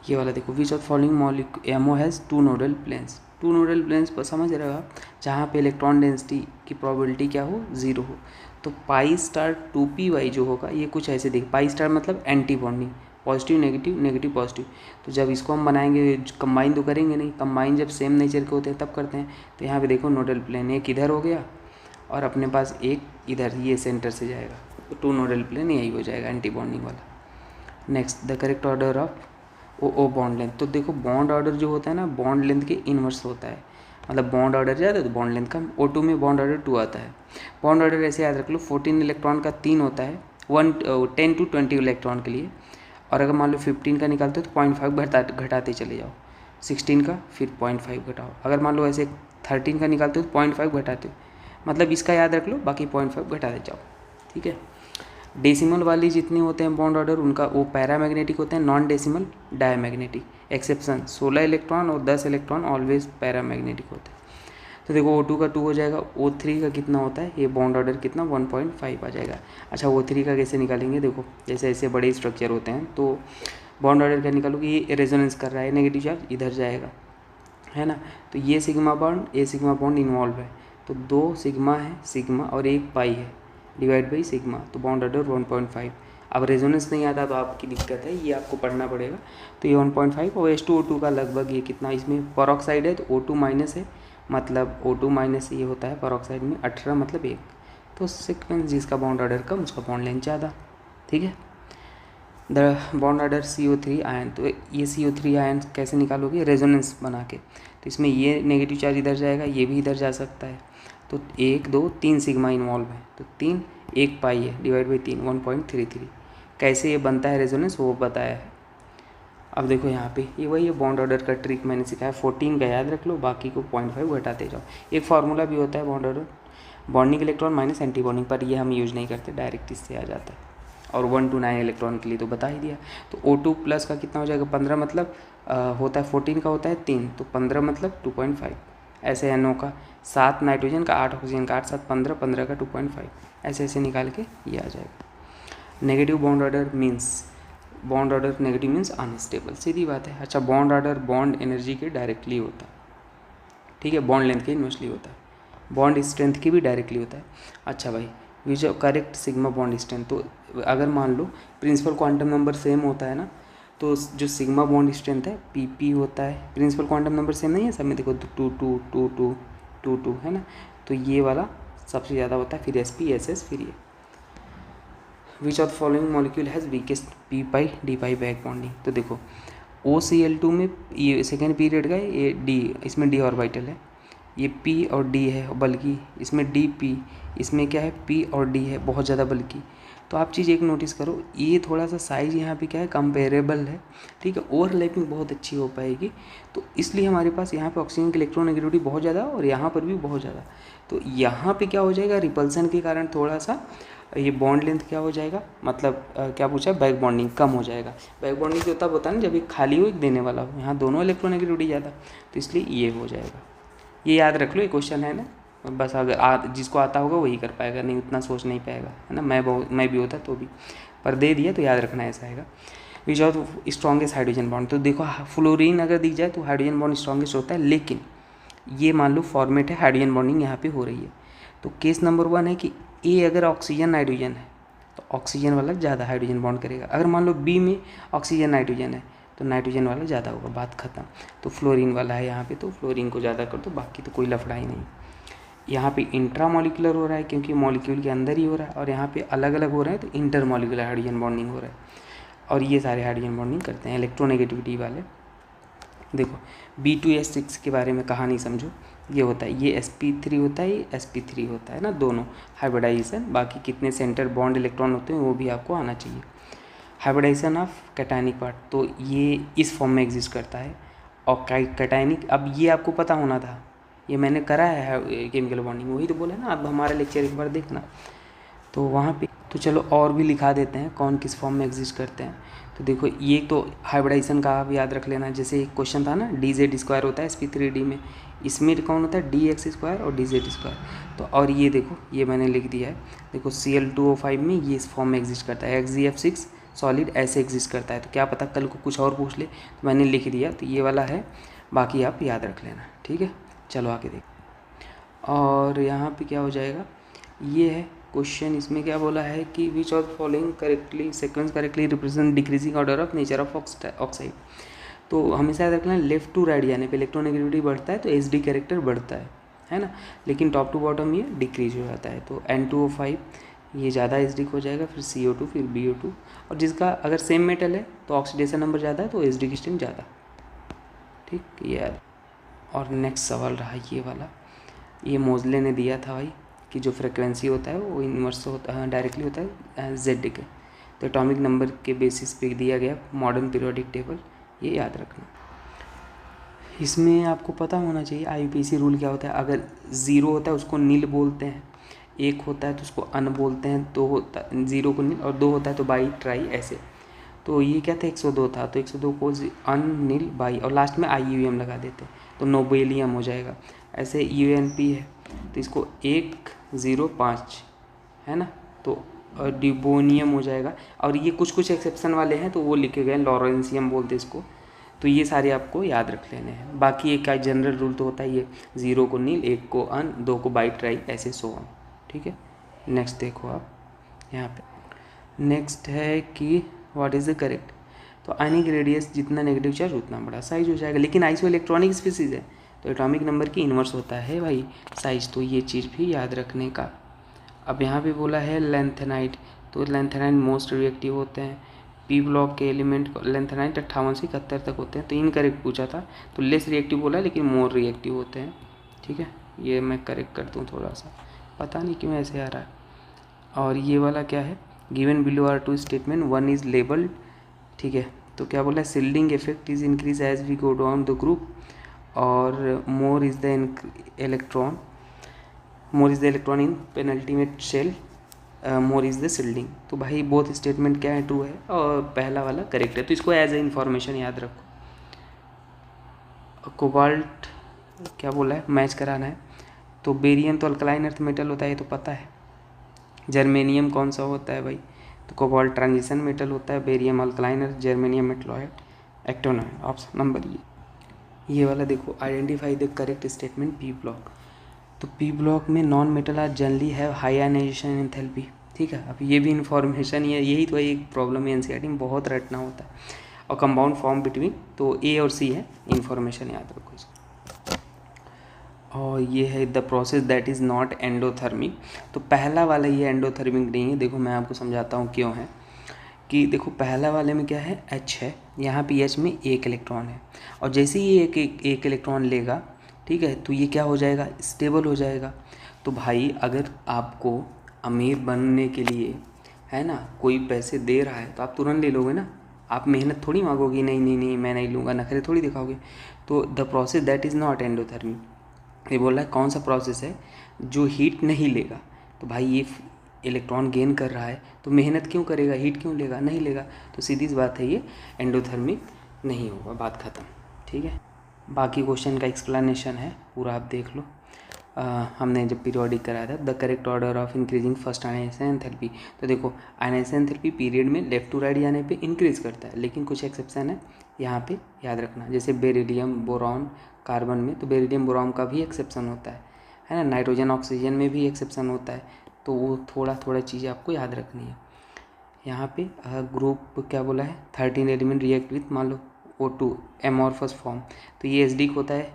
ये वाला देखो, which of following MO has 2 nodal planes. 2 nodal planes पर समझ रहे हो आप, जहाँ पे इलेक्ट्रॉन डेंसिटी की प्रोबेबिलिटी क्या हो, 0 हो। तो पाई स्टार 2p जो होगा ये कुछ ऐसे देख, पाई स्टार मतलब anti bonding, positive negative negative positive. तो जब इसको हम बनाएंगे कंबाइन तो करेंगे नहीं, कंबाइन जब सेम नेचर के होते हैं तब करते हैं। तो यहाँ पे देखो नोडल प्लेन एक इधर हो गया और अपने पास एक इधर, ये सेंटर से जाएगा, तो 2 नोडल प्लेन यही हो जाएगा एंटी बॉन्डिंग वाला। Next, the correct order of O bond length. तो देखो बॉन्ड ऑर्डर जो होता है ना, बॉन्ड लेंथ के इन्वर्स होता है, मतलब बॉन्ड ऑर्डर ज़्यादा तो बॉन्ड लेंथ कम। O2 में बॉन्ड ऑर्डर 2 आता है। बॉन्ड ऑर्डर ऐसे याद रख लो, 14 इलेक्ट्रॉन का 3 होता है, 10 to 20 इलेक्ट्रॉन के लिए। और अगर मान लो 15 का निकालते हो तो 0.5 घटाते चले जाओ, 16 का फिर 0.5 घटाओ। अगर मान लो ऐसे 13 का निकालते हो तो 0.5 घटाते हो, मतलब इसका याद रख लो, बाकी 0.5 घटाते जाओ, ठीक है। डेसिमल वाली जितने होते हैं बॉन्ड ऑर्डर उनका वो पैरामैग्नेटिक होते हैं, non decimal diamagnetic. Exception 16 electron और 10 इलेक्ट्रॉन ऑलवेज पैरामैग्नेटिक होते हैं। तो देखो O2 का 2 हो जाएगा, O3 का कितना होता है, ये बॉन्ड ऑर्डर कितना 1.5 आ जाएगा। अच्छा O3 का कैसे निकालेंगे, देखो जैसे ऐसे बड़े स्ट्रक्चर होते हैं तो बॉन्ड ऑर्डर क्या निकालोगे, ये रेजोनेंस कर रहा है, नेगेटिव चार्ज इधर जाएगा, है ना। तो ये सिग्मा बॉन्ड इन्वॉल्व है, तो 2 सिग्मा है, सिग्मा और 1 पाई है, डिवाइड बाई सिग्मा, तो बॉन्ड ऑर्डर 1.5। अब रेजोनेंस नहीं आता तो आपकी दिक्कत है, ये आपको पढ़ना पड़ेगा। तो ये 1.5 और H2O2 का लगभग ये कितना, इसमें परऑक्साइड है तो O2 माइनस है, मतलब O2 माइनस ये होता है परऑक्साइड में 18 मतलब 1। तो सीक्वेंस जिसका बॉन्ड ऑर्डर कम उसका बॉन्ड लेंथ ज़्यादा, ठीक है। The bond order CO3 ion, तो ये CO3 आयन कैसे निकालोगे, रेजोनेंस बना के। तो इसमें ये नेगेटिव चार्ज इधर जाएगा, ये भी इधर जा सकता है, तो 1 2 3 सिग्मा इन्वॉल्व है, तो 3 1 पाई है, डिवाइड बाई 3 1.33। कैसे ये बनता है रेजोनेंस वो बताया है। अब देखो यहाँ पे ये वही बॉन्ड ऑर्डर का ट्रिक मैंने सिखाया, 14 का याद रख लो, बाकी को 0.5 घटाते जाओ। एक फार्मूला भी होता है bond order, bonding electron minus anti bonding, पर ये हम यूज़ नहीं करते, डायरेक्ट इससे आ जाता है। और 1 to 9 इलेक्ट्रॉन के लिए तो बता ही दिया। तो O2 प्लस का कितना हो जाएगा, 15 मतलब होता है 14 का होता है 3, तो 15 मतलब 2.5। ऐसे NO का 7 नाइट्रोजन का 8 ऑक्सीजन का 8 7 15, 15 का 2.5, ऐसे ऐसे निकाल के ये आ जाएगा। Negative bond order means, bond order negative means unstable, सीधी बात है। अच्छा बॉन्ड ऑर्डर बॉन्ड एनर्जी के डायरेक्टली होता है, ठीक है, बॉन्ड लेंथ के इन्वर्सली होता है, बॉन्ड स्ट्रेंथ की भी डायरेक्टली होता है। अच्छा भाई विच करेक्ट सिग्मा बॉन्ड स्ट्रेंथ, तो अगर मान लो प्रिंसिपल क्वांटम नंबर सेम होता है ना, तो जो सिग्मा बॉन्ड स्ट्रेंथ है PP होता है, प्रिंसिपल क्वांटम नंबर सेम नहीं है सब में, देखो 2 2 2 2 2 2 है ना, तो ये वाला सबसे ज़्यादा होता है, फिर SP SS फिर ये। विच of following molecule has weakest p pi d pi back bonding, तो देखो OCl2 में ये सेकेंड पीरियड का ये D, इसमें D ऑर्बिटल है, ये P और D है, बल्कि इसमें DP, इसमें क्या है P और D है, बहुत ज़्यादा बल्कि। तो आप चीज़ एक नोटिस करो, ये थोड़ा सा साइज़ यहाँ पे क्या है कंपेरेबल है, ठीक है, ओवरलैपिंग बहुत अच्छी हो पाएगी, तो इसलिए हमारे पास यहाँ पे ऑक्सीजन की इलेक्ट्रोनेगेटिविटी बहुत ज़्यादा और यहाँ पर भी बहुत ज़्यादा। तो यहाँ पे क्या हो जाएगा, रिपल्सन के कारण थोड़ा सा ये बॉन्ड लेंथ क्या हो जाएगा, मतलब क्या पूछा, बैक बॉन्डिंग कम हो जाएगा। बैक बॉन्डिंग तो तब होता है ना जब एक खाली हो एक देने वाला हो, यहाँ दोनों इलेक्ट्रोनेगेटिविटी ज़्यादा, तो इसलिए ये हो जाएगा। ये याद रख लो, ये क्वेश्चन है ना, बस अगर जिसको आता होगा वही कर पाएगा, नहीं उतना सोच नहीं पाएगा, है ना। मैं भी होता तो भी, पर दे दिया तो याद रखना ऐसा आएगा। Which of strongest hydrogen bond, तो देखो फ्लोरीन अगर दिख जाए तो हाइड्रोजन बॉन्ड स्ट्रॉन्गेस्ट होता है, लेकिन ये मान लो फॉर्मेट है हाइड्रोजन बॉन्डिंग यहाँ पे हो रही है, तो केस नंबर 1 है कि A अगर ऑक्सीजन नाइट्रोजन है तो ऑक्सीजन वाला ज़्यादा हाइड्रोजन बॉन्ड करेगा, अगर मान लो B में ऑक्सीजन नाइट्रोजन है तो नाइट्रोजन वाला ज़्यादा होगा, बात खत्म। तो फ्लोरीन वाला है यहाँ पे, तो फ्लोरीन को ज़्यादा कर दो, बाकी तो कोई लफड़ा ही नहीं। यहाँ पे इंट्रा मॉलिक्यूलर हो रहा है क्योंकि मॉलिक्यूल के अंदर ही हो रहा है, और यहाँ पे अलग अलग हो रहे हैं तो इंटर मॉलिक्यूलर हाइड्रोजन बॉन्डिंग हो रहा है, और ये सारे हाइड्रोजन बॉन्डिंग करते हैं इलेक्ट्रोनेगेटिविटी वाले। देखो B2S6 के बारे में कहानी समझो, ये होता है, ये sp3 होता है, ये sp3 होता है ना, दोनों हाइब्रिडाइजेशन। बाकी कितने सेंटर बॉन्ड इलेक्ट्रॉन होते हैं वो भी आपको आना चाहिए। हाइब्रिडाइजेशन ऑफ कैटायनिक पार्ट, तो ये इस फॉर्म में एग्जिस्ट करता है, और कैटायनिक, अब ये आपको पता होना था, ये मैंने करा है केमिकल बॉन्डिंग, वही तो बोला ना, अब हमारा लेक्चर एक बार देखना तो वहाँ पे। तो चलो और भी लिखा देते हैं कौन किस फॉर्म में एग्जिस्ट करते हैं। तो देखो ये तो हाइब्रिडाइजेशन का आप याद रख लेना, जैसे एक क्वेश्चन था ना DZ² होता है sp3d में, इसमें कौन होता है DX² और DZ²। तो और ये देखो ये मैंने लिख दिया है, देखो Cl2O5 में ये इस फॉर्म में एग्जिस्ट करता है, XgF6 सॉलिड ऐसे एग्जिस्ट करता है। तो क्या पता कल को कुछ और पूछ ले, तो मैंने लिख दिया। तो ये वाला है, बाकी आप याद रख लेना, ठीक है। चलो आगे देख। और यहाँ पे क्या हो जाएगा, ये है क्वेश्चन। इसमें क्या बोला है कि विच of following correctly sequence correctly represent decreasing order of nature of oxide. तो हमेशा याद रखना, लेफ्ट टू राइट जाने पे इलेक्ट्रोनेगेटिविटी बढ़ता है तो एच डी कैरेक्टर बढ़ता है ना, लेकिन टॉप टू बॉटम ये डिक्रीज हो जाता है। तो N2O5 ये ज़्यादा एसिडिक हो जाएगा, फिर CO2, फिर BO2। और जिसका अगर सेम मेटल है तो ऑक्सीडेशन नंबर ज़्यादा है तो एसिडिक स्ट्रेंथ ज़्यादा, ठीक ये याद। और नेक्स्ट सवाल रहा ये वाला, ये मोजले ने दिया था भाई कि जो फ्रिक्वेंसी होता है वो इन्वर्स होता है, डायरेक्टली होता है Z के। तो एटॉमिक नंबर के बेसिस पे दिया गया मॉडर्न पीरियोडिक टेबल, ये याद रखना। इसमें आपको पता होना चाहिए IUPAC रूल क्या होता है। अगर 0 होता है उसको नील बोलते हैं, 1 होता है तो उसको अन बोलते हैं, 2 होता 0 को नील, और 2 होता है तो बाई ट्राई ऐसे। तो ये क्या था, 102 था तो 102 को अन नील बाई और लास्ट में IUM लगा देते तो नोबेलियम हो जाएगा। ऐसे UNP है तो इसको 105 है ना, तो डिबोनियम हो जाएगा। और ये कुछ कुछ एक्सेप्शन वाले हैं तो वो लिखे गए, लॉरेंसियम बोलते इसको। तो ये सारे आपको याद रख लेने हैं। बाकी एक का जनरल रूल तो होता है ये, 0 को नील, 1 को अन, 2 को बाई ट्राई, ऐसे सो ऑन, ठीक है। नेक्स्ट देखो आप यहाँ पे, नेक्स्ट है कि व्हाट इज़ द करेक्ट। तो आयनिक रेडियस जितना नेगेटिव चार्ज उतना बड़ा साइज हो जाएगा, लेकिन आइसो इलेक्ट्रॉनिक स्पीसीज है तो एटॉमिक नंबर की इन्वर्स होता है भाई साइज, तो ये चीज़ भी याद रखने का। अब यहाँ पे बोला है लेंथेनाइट, तो लेंथेनाइट मोस्ट रिएक्टिव होते हैं। P ब्लॉक के एलिमेंट लेंथेनाइट 58 से 71 तक होते हैं, तो इनकरेक्ट पूछा था, तो लेस रिएक्टिव बोला लेकिन मोर रिएक्टिव होते हैं, ठीक है। ये मैं करेक्ट कर दूँ थोड़ा सा, पता नहीं क्यों ऐसे आ रहा है। और ये वाला क्या है, given below are 2 statement 1 is labelled, ठीक है। तो क्या बोला है, shielding effect is increase as we go down the group, और more is the electron in penultimate shell, more is the shielding. तो भाई बोथ स्टेटमेंट क्या है, 2 है और पहला वाला करेक्ट है, तो इसको एज ए इंफॉर्मेशन याद रखो। कोबाल्ट क्या बोला है, मैच कराना है। तो बेरियम तो अल्कलाइन अर्थ मेटल होता है, ये तो पता है। जर्मेनियम कौन सा होता है भाई, तो कोबाल्ट ट्रांजिशन मेटल होता है, barium alkaline earth, germanium metalloid actinoid. Option number ये वाला देखो, identify the correct statement P block. तो P ब्लॉक में non metal are generally have high ionization enthalpy, ठीक है। अब ये भी इन्फॉर्मेशन ही है, यही तो एक प्रॉब्लम है NCERT में, बहुत रटना होता है। और कंपाउंड फॉर्म बिटवीन, तो A और C है, इन्फॉर्मेशन याद रखो इसको। और ये है the process that is not endothermic. तो पहला वाला ये एंडोथर्मिक नहीं है, देखो मैं आपको समझाता हूँ क्यों है। कि देखो पहला वाले में क्या है, H है, यहाँ पे H में 1 इलेक्ट्रॉन है, और जैसे ही ये एक इलेक्ट्रॉन लेगा, ठीक है, तो ये क्या हो जाएगा, स्टेबल हो जाएगा। तो भाई अगर आपको अमीर बनने के लिए, है ना, कोई पैसे दे रहा है तो आप तुरंत ले लोगे ना, आप मेहनत थोड़ी मांगोगी, नहीं नहीं नहीं मैं नहीं लूँगा, नखरे थोड़ी दिखाओगे। तो the process that is not endothermic, ये बोल रहा है कौन सा प्रोसेस है जो हीट नहीं लेगा। तो भाई ये इलेक्ट्रॉन गेन कर रहा है तो मेहनत क्यों करेगा, हीट क्यों लेगा, नहीं लेगा। तो सीधी सी बात है, ये एंडोथर्मिक नहीं होगा, बात ख़त्म, ठीक है। बाकी क्वेश्चन का एक्सप्लेनेशन है पूरा, आप देख लो। हमने जब पीरियोडिक कराया था, the correct order of increasing first ionization enthalpy. तो देखो आयनाइजेशन एंथैल्पी पीरियड में लेफ्ट टू राइट जाने पे इंक्रीज करता है, लेकिन कुछ एक्सेप्शन है यहाँ पे याद रखना, जैसे बेरिलियम बोरॉन कार्बन में, तो बेरिलियम बोरॉन का भी एक्सेप्शन होता है ना। नाइट्रोजन ऑक्सीजन में भी एक्सेप्शन होता है, तो वो थोड़ा चीज़ें आपको याद रखनी है। यहाँ पे ग्रुप क्या बोला है, 13 एलिमेंट रिएक्ट विथ मान लो O2 एमॉर्फस फॉर्म, तो ये एसिडिक होता है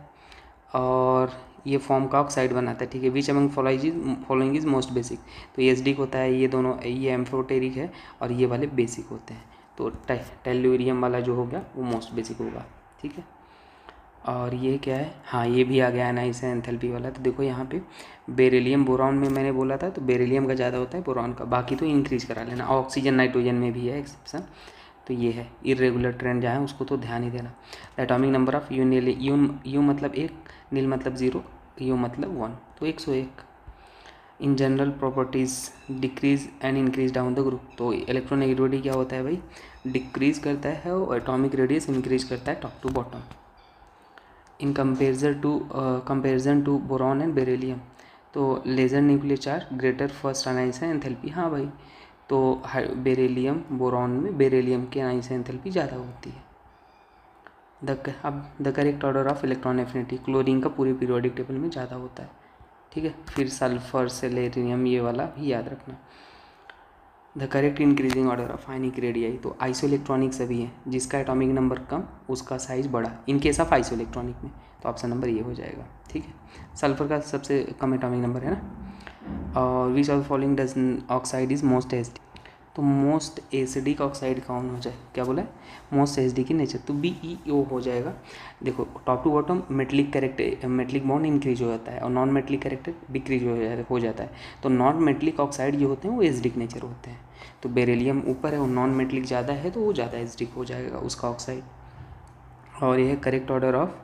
और ये फॉर्म का ऑक्साइड बनाता है, ठीक है। Which among following is most basic, तो ये एसिडिक होता है, ये दोनों, ये एम्फोटेरिक है और ये वाले बेसिक होते हैं। तो टेल्यूरियम वाला जो हो गया वो मोस्ट बेसिक होगा, ठीक है। और ये क्या है, हाँ ये भी आ गया आयनाइजेशन एंथैल्पी वाला। तो देखो यहाँ पे बेरिलियम बोरॉन में मैंने बोला था, तो बेरिलियम का ज़्यादा होता है बोरॉन का, बाकी तो इंक्रीज करा लेना। ऑक्सीजन नाइट्रोजन में भी है एक्सेप्शन, तो ये है इरेगुलर ट्रेंड जहाँ है उसको तो ध्यान ही देना। एटॉमिक नंबर ऑफ यू मतलब 1, नील मतलब 0, यू मतलब 1, तो 101। In general properties decrease and increase down the group, तो इलेक्ट्रोनेगेटिविटी क्या होता है भाई, डिक्रीज करता है, और एटॉमिक रेडियस इंक्रीज करता है top to bottom. In comparison to boron and beryllium, तो lesser nuclear charge greater first ionization enthalpy, हाँ भाई। तो बेरिलियम बोरॉन में बेरिलियम की आयनिक एंथैल्पी ज़्यादा होती है। अब the correct order of electron affinity, chlorine का पूरे पीरियोडिक टेबल में ज़्यादा होता है, ठीक है। फिर सल्फर, सेलेनियम, ये वाला भी याद रखना। The correct increasing order of ionic radii, तो आइसोइलेक्ट्रॉनिक सभी है, जिसका एटॉमिक नंबर कम उसका साइज बड़ा, इन केस ऑफ आइसोइलेक्ट्रॉनिक में, तो ऑप्शन नंबर ये हो जाएगा, ठीक है। सल्फर का सबसे कम एटॉमिक नंबर है ना। और which of the following does oxide is most acidic, तो मोस्ट एसिडिक ऑक्साइड कौन हो जाए, क्या बोला है, मोस्ट एसिडिक की नेचर, तो BeO हो जाएगा। देखो top to bottom metallic bond increase हो जाता है और नॉन मेटलिक कैरेक्टर डिक्रीज हो जाता है। तो नॉन मेटलिक ऑक्साइड जो होते हैं वो एसिडिक नेचर होते हैं। तो बेरिलियम ऊपर है और नॉन मेटलिक ज़्यादा है तो वो ज़्यादा एसिडिक हो जाएगा उसका ऑक्साइड। और यह है correct order of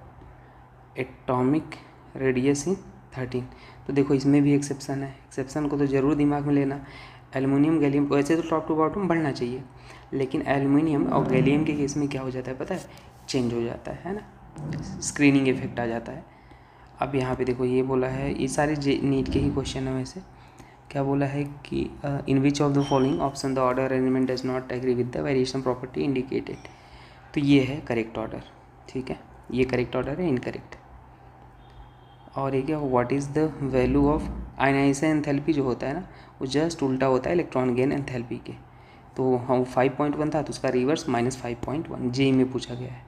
atomic radius in 13। तो देखो इसमें भी एक्सेप्शन है, एक्सेप्शन को तो ज़रूर दिमाग में लेना। एल्युमिनियम गैलियम, वैसे तो टॉप टू बॉटम बढ़ना चाहिए, लेकिन एल्युमिनियम और गैलियम के केस में क्या हो जाता है पता है, चेंज हो जाता है ना, स्क्रीनिंग इफेक्ट आ जाता है। अब यहाँ पे देखो ये बोला है, ये सारे नीट के ही क्वेश्चन है वैसे। क्या बोला है कि in which of the following option the order arrangement does not agree with the variation property indicated, तो ये है करेक्ट ऑर्डर, ठीक है, ये करेक्ट ऑर्डर है, इनकरेक्ट। और ये क्या, what is the value of ionisation enthalpy, जो होता है ना वो जस्ट उल्टा होता है इलेक्ट्रॉन गेन एंथैल्पी के। तो हम 5.1 था तो उसका रिवर्स -5.1 जेई में पूछा गया है।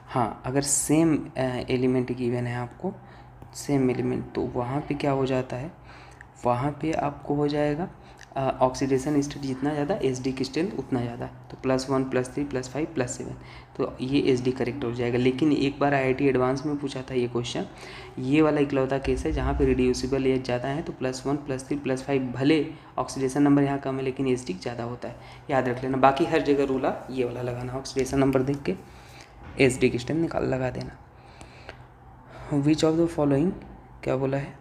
हाँ, अगर सेम एलिमेंट गिवन है आपको, सेम एलिमेंट, तो वहाँ पे क्या हो जाता है, वहाँ पे आपको हो जाएगा ऑक्सीडेशन स्टेट जितना ज़्यादा एसडी की स्ट्रेंथ उतना ज़्यादा, तो +1 +3 +5 +7, तो ये एसडी करेक्ट हो जाएगा। लेकिन एक बार IIT एडवांस में पूछा था ये क्वेश्चन, ये वाला इकलौता केस है जहाँ पे रिड्यूसिबल एज ज़्यादा है, तो +1 +3 +5 भले ऑक्सीडेशन नंबर यहाँ कम है लेकिन एसडी ज़्यादा होता है, याद रख लेना। बाकी हर जगह रूल ये वाला लगाना, ऑक्सीडेशन नंबर देख के एसडी की स्ट्रेंथ लगा देना। विच ऑफ द फॉलोइंग, क्या बोला है,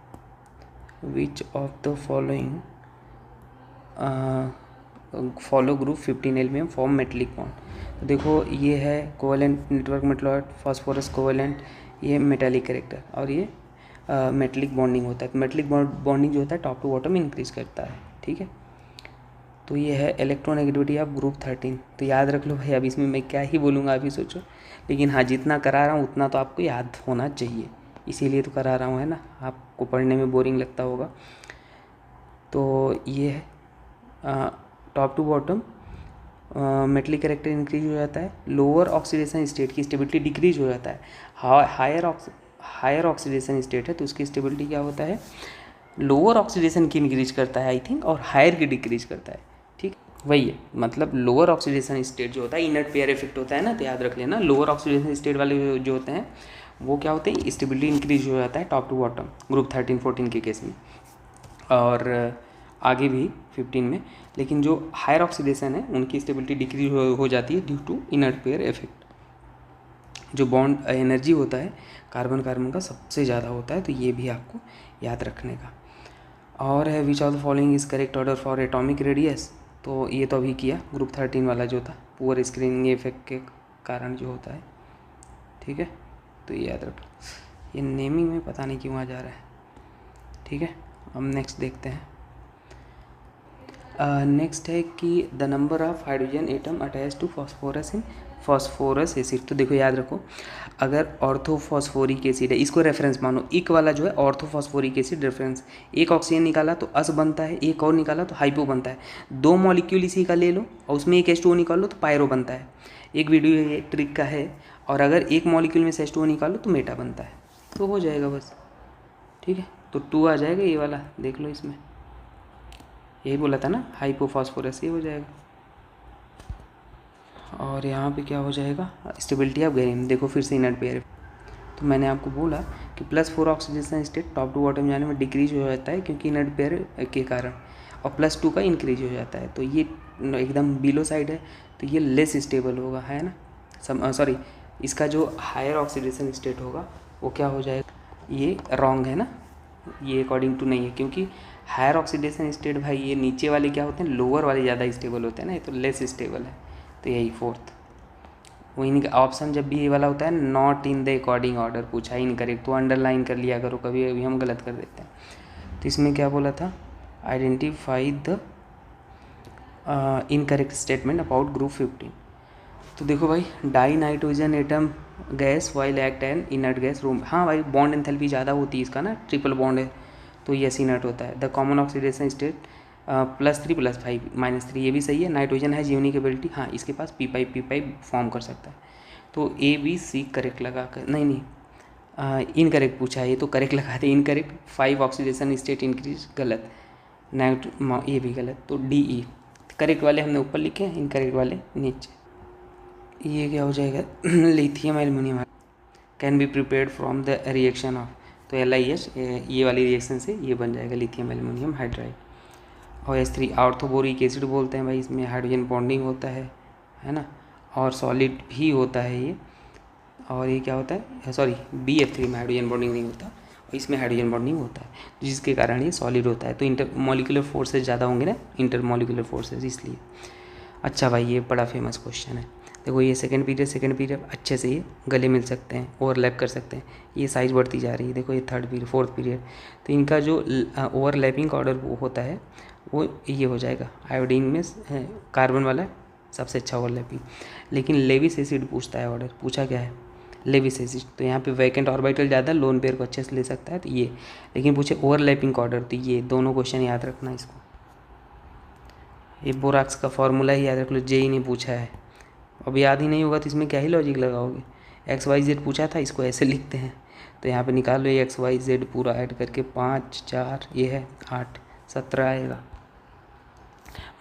which of the following follow group 15 aluminium form metallic bond. तो देखो ये है covalent network metalloid, phosphorus covalent, ये मेटालिक कैरेक्टर, और ये मेटलिक बॉन्डिंग होता है। तो मेटलिक बॉन्डिंग जो होता है टॉप टू बॉटम इंक्रीज करता है, ठीक है। तो ये है इलेक्ट्रोनेगेटिविटी ऑफ ग्रुप 13। तो याद रख लो भाई, अब इसमें मैं क्या ही बोलूँगा अभी सोचो, लेकिन हाँ जितना करा रहा हूँ उतना तो आपको याद होना चाहिए, इसीलिए तो करा रहा हूँ, है ना, आपको पढ़ने में बोरिंग लगता होगा। तो ये है top to bottom metallic character increase हो जाता है, लोअर ऑक्सीडेशन स्टेट की स्टेबिलिटी डिक्रीज हो जाता है, हायर ऑक्सीडेशन स्टेट है तो उसकी स्टेबिलिटी क्या होता है, लोअर ऑक्सीडेशन की इंक्रीज करता है आई थिंक, और हायर की डिक्रीज करता है, ठीक वही है। मतलब लोअर ऑक्सीडेशन स्टेट जो होता है, इनर्ट पेयर इफेक्ट होता है ना, तो याद रख लेना लोअर ऑक्सीडेशन स्टेट वाले जो होते हैं वो क्या होते हैं, स्टेबिलिटी इंक्रीज हो जाता है टॉप टू बॉटम ग्रुप 13-14 के केस में, और आगे भी 15 में। लेकिन जो हायर ऑक्सीडेशन है उनकी स्टेबिलिटी डिक्रीज हो जाती है due to inert pair effect. जो बॉन्ड एनर्जी होता है कार्बन कार्बन का सबसे ज़्यादा होता है, तो ये भी आपको याद रखने का। और है which of the following is correct order for atomic radius, तो ये तो अभी किया, ग्रुप 13 वाला जो था पुअर स्क्रीनिंग इफेक्ट के कारण जो होता है, ठीक है, तो ये याद रखो। ये नेमिंग में पता नहीं क्यों आ जा रहा है, ठीक है। हम नेक्स्ट देखते हैं। नेक्स्ट है कि the number of hydrogen atom attach to phosphorus in phosphorus acid. तो देखो याद रखो, अगर ऑर्थोफॉस्फोरिक एसिड है, इसको रेफरेंस मानो, इक वाला जो है ऑर्थोफॉस्फोरिक एसिड रेफरेंस, एक ऑक्सीजन निकाला तो अस बनता है, एक और निकाला तो हाइपो बनता है, 2 मॉलिक्यूल इसी का ले लो और उसमें एक H2O निकाल लो तो पायरो बनता है। एक वीडियो ये ट्रिक का है, और अगर एक मॉलिक्यूल में से H2O निकालो तो मेटा बनता है, तो हो जाएगा बस, ठीक है। तो 2 आ जाएगा, ये वाला देख लो, इसमें यही बोला था ना, हाइपोफॉस्फोरस, ये हो जाएगा। और यहाँ पे क्या हो जाएगा, स्टेबिलिटी ऑफ गैलियम, देखो फिर से इनर्ट पेयर। तो मैंने आपको बोला कि +4 oxidation state top to bottom जाने में डिक्रीज हो जाता है क्योंकि इनर्ट पेयर के कारण, और +2 का इंक्रीज हो जाता है, तो ये एकदम बिलो साइड है, तो ये लेस स्टेबल होगा, है ना, सॉरी, इसका जो हायर ऑक्सीडेशन स्टेट होगा वो क्या हो जाएगा, ये रॉन्ग है ना, ये अकॉर्डिंग टू नहीं है, क्योंकि हायर ऑक्सीडेशन स्टेट भाई ये नीचे वाले क्या होते हैं, लोअर वाले ज़्यादा स्टेबल होते हैं ना, ये तो लेस स्टेबल है, तो यही फोर्थ। वही ऑप्शन जब भी ये वाला होता है not in the according order पूछा, इनकरेक्ट, तो अंडरलाइन कर लिया करो, कभी अभी हम गलत कर देते हैं। तो इसमें क्या बोला था, identify the incorrect statement about group 15। तो देखो भाई, die nitrogen atom gas while act N inert gas room. हाँ भाई, बॉन्ड एंथैल्पी ज़्यादा होती है इसका ना, ट्रिपल बॉन्ड है तो यस इनर्ट होता है। द कॉमन ऑक्सीडेशन स्टेट +3 +5 -3, ये भी सही है। नाइट्रोजन है यूनिक एबिलिटी, हाँ इसके पास P5 फॉर्म कर सकता है। तो A B C करेक्ट लगा कर, नहीं इनकरेक्ट पूछा है, ये तो करेक्ट लगा दे। इनकरेक्ट 5 ऑक्सीडेशन स्टेट इंक्रीज, गलत। ये भी गलत। तो DE करेक्ट वाले हमने ऊपर लिखे हैं, इनकरेक्ट वाले नीचे। ये क्या हो जाएगा? Lithium aluminium can be prepared from the reaction of, तो LiH ये वाली रिएक्शन से ये बन जाएगा लिथियम एल्युमिनियम हाइड्राइड। और H3 ऑर्थोबोरिक एसिड बोलते हैं भाई, इसमें हाइड्रोजन बॉन्डिंग होता है ना, और सॉलिड भी होता है ये। और ये क्या होता है, सॉरी BF3 में हाइड्रोजन बॉन्डिंग नहीं होता और इसमें हाइड्रोजन बॉन्डिंग होता है, जिसके कारण ये सॉलिड होता है। तो इंटर मॉलिक्यूलर फोर्सेज ज़्यादा होंगे ना, इंटर मॉलिक्यूलर फोर्सेज, इसलिए। अच्छा भाई, ये बड़ा फेमस क्वेश्चन है। देखो ये सेकंड पीरियड अच्छे से ये गले मिल सकते हैं, ओवरलैप कर सकते हैं। ये साइज बढ़ती जा रही है। देखो ये थर्ड पीरियड, फोर्थ पीरियड, तो इनका जो ओवरलैपिंग का ऑर्डर होता है वो ये हो जाएगा। आयोडीन में कार्बन वाला सबसे अच्छा ओवरलैपिंग। लेकिन लेविस एसिड पूछता है ऑर्डर, पूछा क्या है? Lewis acid. तो यहाँ पे वैकेंट ऑर्बिटल ज़्यादा, लोन पेयर को अच्छे से ले सकता है, तो ये। लेकिन पूछे ओवरलैपिंग का ऑर्डर, तो ये दोनों क्वेश्चन याद रखना इसको। ये बोराक्स का फॉर्मूला ही याद रख लो, JEE ने पूछा है। अब याद ही नहीं होगा तो इसमें क्या ही लॉजिक लगाओगे? XYZ पूछा था, इसको ऐसे लिखते हैं। तो यहाँ पे निकाल लो ये XYZ पूरा ऐड करके, 5 4 ये है 8 17 आएगा।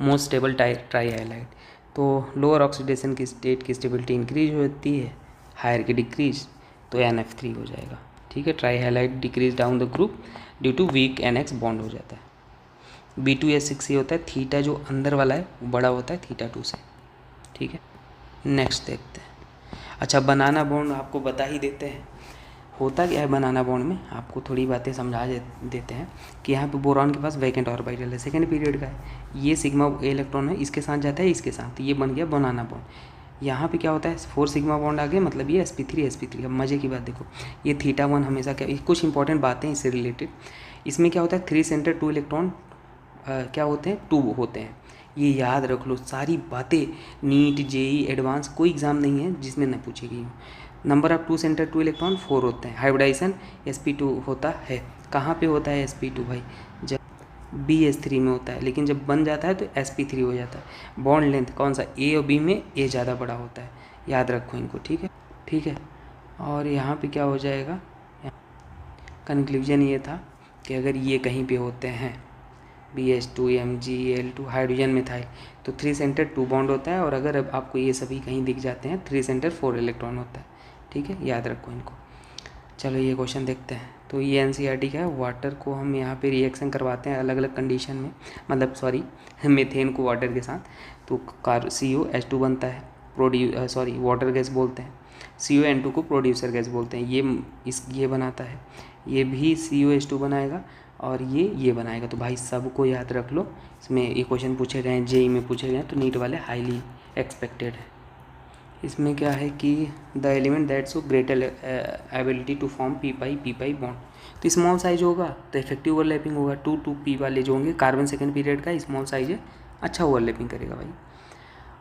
Most stable try highlight. तो लोअर ऑक्सीडेशन की स्टेट की स्टेबिलिटी इंक्रीज होती है, हायर की डिक्रीज, तो NF3 हो जाएगा। ठीक है, trihalide decrease down the group due to weak NX bond हो जाता है। B2S6 ये होता है, थीटा जो अंदर वाला है वो बड़ा होता है थीटा 2 से। ठीक है, नेक्स्ट देखते हैं। अच्छा, बनाना बॉन्ड आपको बता ही देते हैं होता क्या है। बनाना बॉन्ड में आपको थोड़ी बातें समझा देते हैं कि यहाँ पे बोरॉन के पास वैकेंट ऑर्बिटल है, सेकेंड पीरियड का है। ये सिग्मा इलेक्ट्रॉन है, इसके साथ जाता है, इसके साथ, ये बन गया बनाना बॉन्ड। यहाँ पे क्या होता है, 4 सिग्मा बॉन्ड आ गए, मतलब ये sp3। अब मज़े की बात देखो, ये θ1 हमेशा क्या, कुछ इंपॉर्टेंट बातें इससे रिलेटेड। इसमें क्या होता है, 3 सेंटर 2 इलेक्ट्रॉन क्या होते हैं, 2 होते हैं। ये याद रख लो, सारी बातें। नीट JEE एडवांस कोई एग्ज़ाम नहीं है जिसमें न पूछी गई हो। नंबर ऑफ 2 सेंटर 2 इलेक्ट्रॉन 4 होते हैं। हाइब्रिडाइजेशन sp2 होता है। कहाँ पे होता है sp2 भाई? जब BH3 में होता है, लेकिन जब बन जाता है तो sp3 हो जाता है। बॉन्ड लेंथ कौन सा, A और B में A ज़्यादा बड़ा होता है, याद रखो इनको। ठीक है। और यहाँ पे क्या हो जाएगा, कंक्लूजन ये था कि अगर ये कहीं पे होते हैं BH2 MgAl2 हाइड्रोजन मिथाइल, तो 3 सेंटर 2 बॉन्ड होता है। और अगर अब आपको ये सभी कहीं दिख जाते हैं, 3 सेंटर 4 इलेक्ट्रॉन होता है। ठीक है, याद रखो इनको। चलो ये क्वेश्चन देखते हैं। तो ये NCERT का है। वाटर को हम यहाँ पे रिएक्शन करवाते हैं अलग अलग कंडीशन में, मतलब सॉरी मीथेन को वाटर के साथ, तो COH2 बनता है, वाटर गैस बोलते हैं। CON2 को प्रोड्यूसर गैस बोलते हैं। ये बनाता है, ये भी COH2 बनाएगा और ये बनाएगा। तो भाई सबको याद रख लो, इसमें ये क्वेश्चन पूछे गए हैं, JEE में पूछे गए हैं, तो नीट वाले हाईली एक्सपेक्टेड है। इसमें क्या है कि the element that show greater ability to form P5 bond, तो स्मॉल साइज होगा तो इफेक्टिव ओवरलैपिंग होगा। 2 वाले जो होंगे, कार्बन सेकेंड पीरियड का स्मॉल साइज है, अच्छा ओवरलैपिंग करेगा भाई।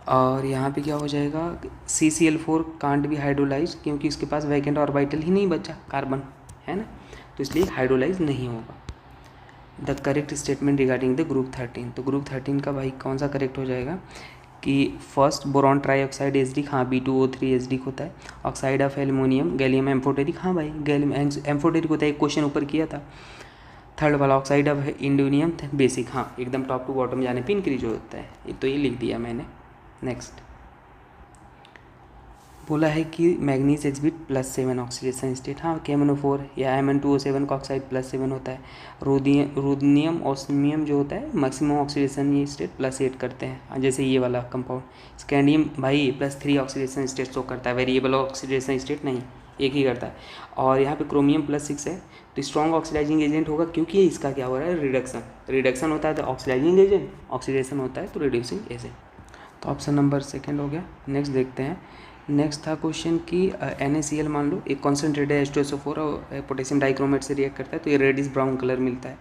और यहाँ पे क्या हो जाएगा, CCl4 कांट भी हाइड्रोलाइज, क्योंकि इसके पास वैकेंट ऑर्बिटल ही नहीं बचा, कार्बन है ना, तो इसलिए हाइड्रोलाइज नहीं होगा। The correct statement regarding the group 13, तो ग्रुप 13 का भाई कौन सा करेक्ट हो जाएगा कि फर्स्ट बोरॉन ट्राईऑक्साइड एसिडिक, हाँ B2O3 एसिडिक होता है। Oxide of aluminium gallium amphoteric, हाँ भाई गैलियम एम्फोटेरिक होता है, एक क्वेश्चन ऊपर किया था। थर्ड वाला ऑक्साइड ऑफ इंडोनियम बेसिक, हाँ एकदम टॉप टू बॉटम जाने पे इंक्रीज होता है, तो ये लिख दिया मैंने। नेक्स्ट बोला है कि मैग्नीज एक्सिबिट +7 ऑक्सीडेशन स्टेट, हाँ KMnO4 या Mn2O7 का ऑक्साइड +7 होता है। रुद्नियम ऑस्मियम जो होता है मैक्सिमम ऑक्सीडेशन ये स्टेट +8 करते हैं, जैसे ये वाला कंपाउंड। स्कैंडियम भाई +3 ऑक्सीडेशन स्टेट शो करता है, वेरिएबल ऑक्सीडेशन स्टेट नहीं, एक ही करता है। और यहाँ पे क्रोमियम +6 है, तो स्ट्रॉन्ग ऑक्सीडाइजिंग एजेंट होगा, क्योंकि इसका क्या हो रहा है, रिडक्शन होता है तो ऑक्सीडाइजिंग एजेंट, ऑक्सीडेशन होता है तो रिड्यूसिंग एजेंट। तो ऑप्शन नंबर सेकेंड हो गया। नेक्स्ट देखते हैं। नेक्स्ट था क्वेश्चन कि NaCl मान लो एक कॉन्सेंट्रेटेड H2SO4 और पोटेशियम डाइक्रोमेट से रिएक्ट करता है, तो ये रेडिश ब्राउन कलर मिलता है।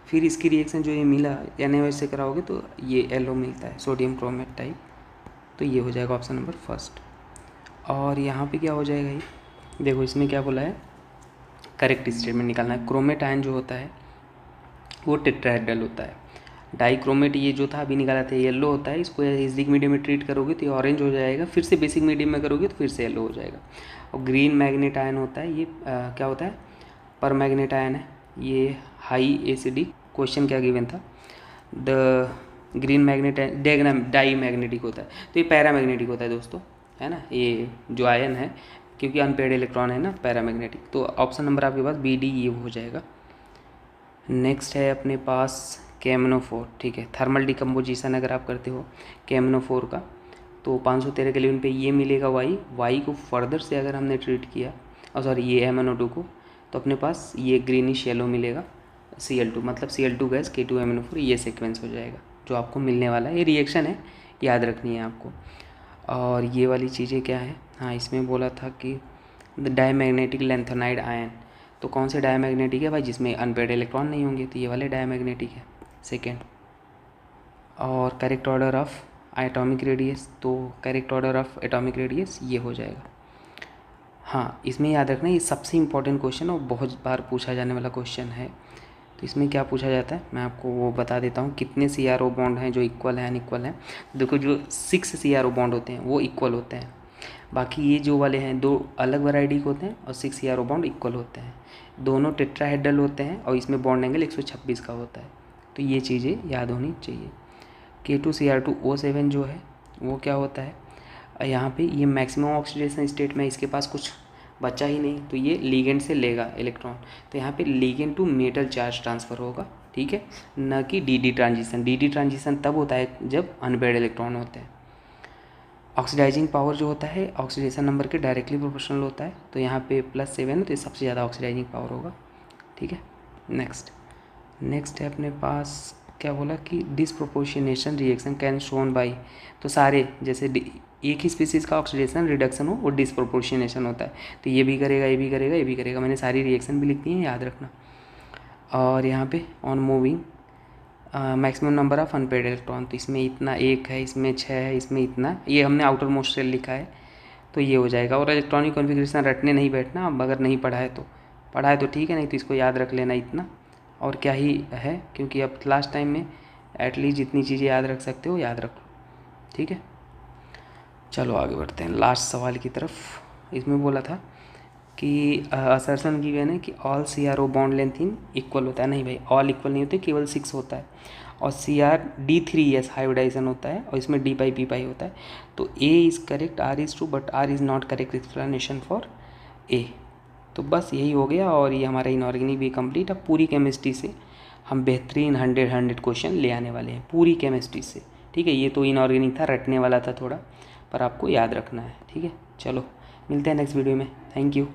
फिर इसकी रिएक्शन जो ये मिला NaOH से कराओगे तो ये येलो मिलता है, सोडियम क्रोमेट टाइप। तो ये हो जाएगा ऑप्शन नंबर फर्स्ट। और यहाँ पे क्या हो जाएगा, ये देखो इसमें क्या बोला है, करेक्ट स्टेटमेंट निकालना है। क्रोमेट आयन जो होता है वो टेट्राहेड्रल होता है। डाइक्रोमेट ये जो था अभी निकाला था येलो होता है, इसको एसिडिक मीडियम में ट्रीट करोगे तो ये ऑरेंज हो जाएगा, फिर से बेसिक मीडियम में करोगे तो फिर से येलो हो जाएगा। और ग्रीन मैग्नेट आयन होता है, ये क्या होता है, पर मैग्नेट आयन है, ये हाई एसिडिक। क्वेश्चन क्या गिवन था, the green manganate diamagnetic होता है, तो ये पैरामैग्नेटिक होता है दोस्तों, है ना, ये जो आयन है, क्योंकि अनपेड इलेक्ट्रॉन है ना, पैरामैग्नेटिक। तो ऑप्शन नंबर आपके पास BD ये हो जाएगा। नेक्स्ट है अपने पास KMnO4, ठीक है। थर्मल डिकम्पोजिशन अगर आप करते हो KMnO4 का, तो 513 केल्विन पे ये मिलेगा वाई को फर्दर से अगर हमने ट्रीट किया, और सॉरी ये MnO2 को, तो अपने पास ये ग्रीनिश येलो मिलेगा Cl2, मतलब Cl2 गैस K2MnO4, ये सीक्वेंस हो जाएगा जो आपको मिलने वाला है। ये रिएक्शन है, याद रखनी है आपको। और ये वाली चीज़ें क्या है, हाँ इसमें बोला था कि डायमैग्नेटिक लैंथेनाइड आयन, तो कौन से डायमैग्नेटिक है भाई, जिसमें अनपेड इलेक्ट्रॉन नहीं होंगे, तो ये वाले डायमैग्नेटिक है, सेकेंड। और correct order of atomic radius, तो correct order of atomic radius ये हो जाएगा। हाँ इसमें याद रखना ये सबसे इम्पॉर्टेंट क्वेश्चन और बहुत बार पूछा जाने वाला क्वेश्चन है। तो इसमें क्या पूछा जाता है मैं आपको वो बता देता हूँ, कितने CRO बॉन्ड हैं जो इक्वल हैं अनइक्वल हैं। देखो जो 6 CRO बॉन्ड होते हैं वो इक्वल होते हैं, बाकी ये जो वाले हैं 2 अलग वैरायटी के होते हैं, और 6 CRO बॉन्ड इक्वल होते हैं। दोनों टेट्राहेड्रल होते हैं और इसमें बॉन्ड एंगल 126 का होता है। तो ये चीज़ें याद होनी चाहिए। K2Cr2O7 जो है वो क्या होता है, यहाँ पे ये मैक्सिमम ऑक्सीडेशन स्टेट में इसके पास कुछ बचा ही नहीं, तो ये लिगेंड से लेगा इलेक्ट्रॉन, तो यहाँ पे ligand to metal charge transfer होगा, ठीक है, न कि DD ट्रांजिशन। DD ट्रांजिशन तब होता है जब अनपेड इलेक्ट्रॉन होते हैं। ऑक्सीडाइजिंग पावर जो होता है ऑक्सीडेशन नंबर के डायरेक्टली प्रोपोर्शनल होता है, तो यहाँ पे +7 तो ये सबसे ज़्यादा ऑक्सीडाइजिंग पावर होगा, ठीक है। नेक्स्ट है अपने पास क्या बोला कि disproportionation reaction can shown by, तो सारे जैसे एक ही स्पीसीज़ का ऑक्सीडेशन रिडक्शन हो वो डिसप्रोपोर्शनेशन होता है, तो ये भी करेगा, ये भी करेगा, ये भी करेगा। मैंने सारी रिएक्शन भी लिख दी है, याद रखना। और यहाँ पे on moving maximum number of unpaired electron, तो इसमें इतना 1 है, इसमें 6 है, इसमें इतना, ये हमने आउटर मोस्ट शेल लिखा है, तो ये हो जाएगा। और इलेक्ट्रॉनिक कॉन्फ़िगरेशन रटने नहीं बैठना, अब अगर नहीं पढ़ा है तो ठीक है, नहीं तो इसको याद रख लेना इतना, और क्या ही है, क्योंकि अब लास्ट टाइम में एटलीस्ट जितनी चीज़ें याद रख सकते हो याद रखो, ठीक है। चलो आगे बढ़ते हैं लास्ट सवाल की तरफ। इसमें बोला था कि असर्शन गिवन है कि all CRO bond length in equal होता है। नहीं भाई, ऑल इक्वल नहीं होते, केवल 6 होता है, और CrD3S हाइब्रिडाइजेशन होता है, और इसमें D/P होता है। तो A is correct, R is true, but R is not correct explanation for A। तो बस यही हो गया, और ये हमारा इनऑर्गेनिक भी कंप्लीट। अब पूरी केमिस्ट्री से हम बेहतरीन 100 क्वेश्चन ले आने वाले हैं पूरी केमिस्ट्री से, ठीक है। ये तो इनऑर्गेनिक था, रटने वाला था थोड़ा, पर आपको याद रखना है, ठीक है। चलो मिलते हैं नेक्स्ट वीडियो में, थैंक यू।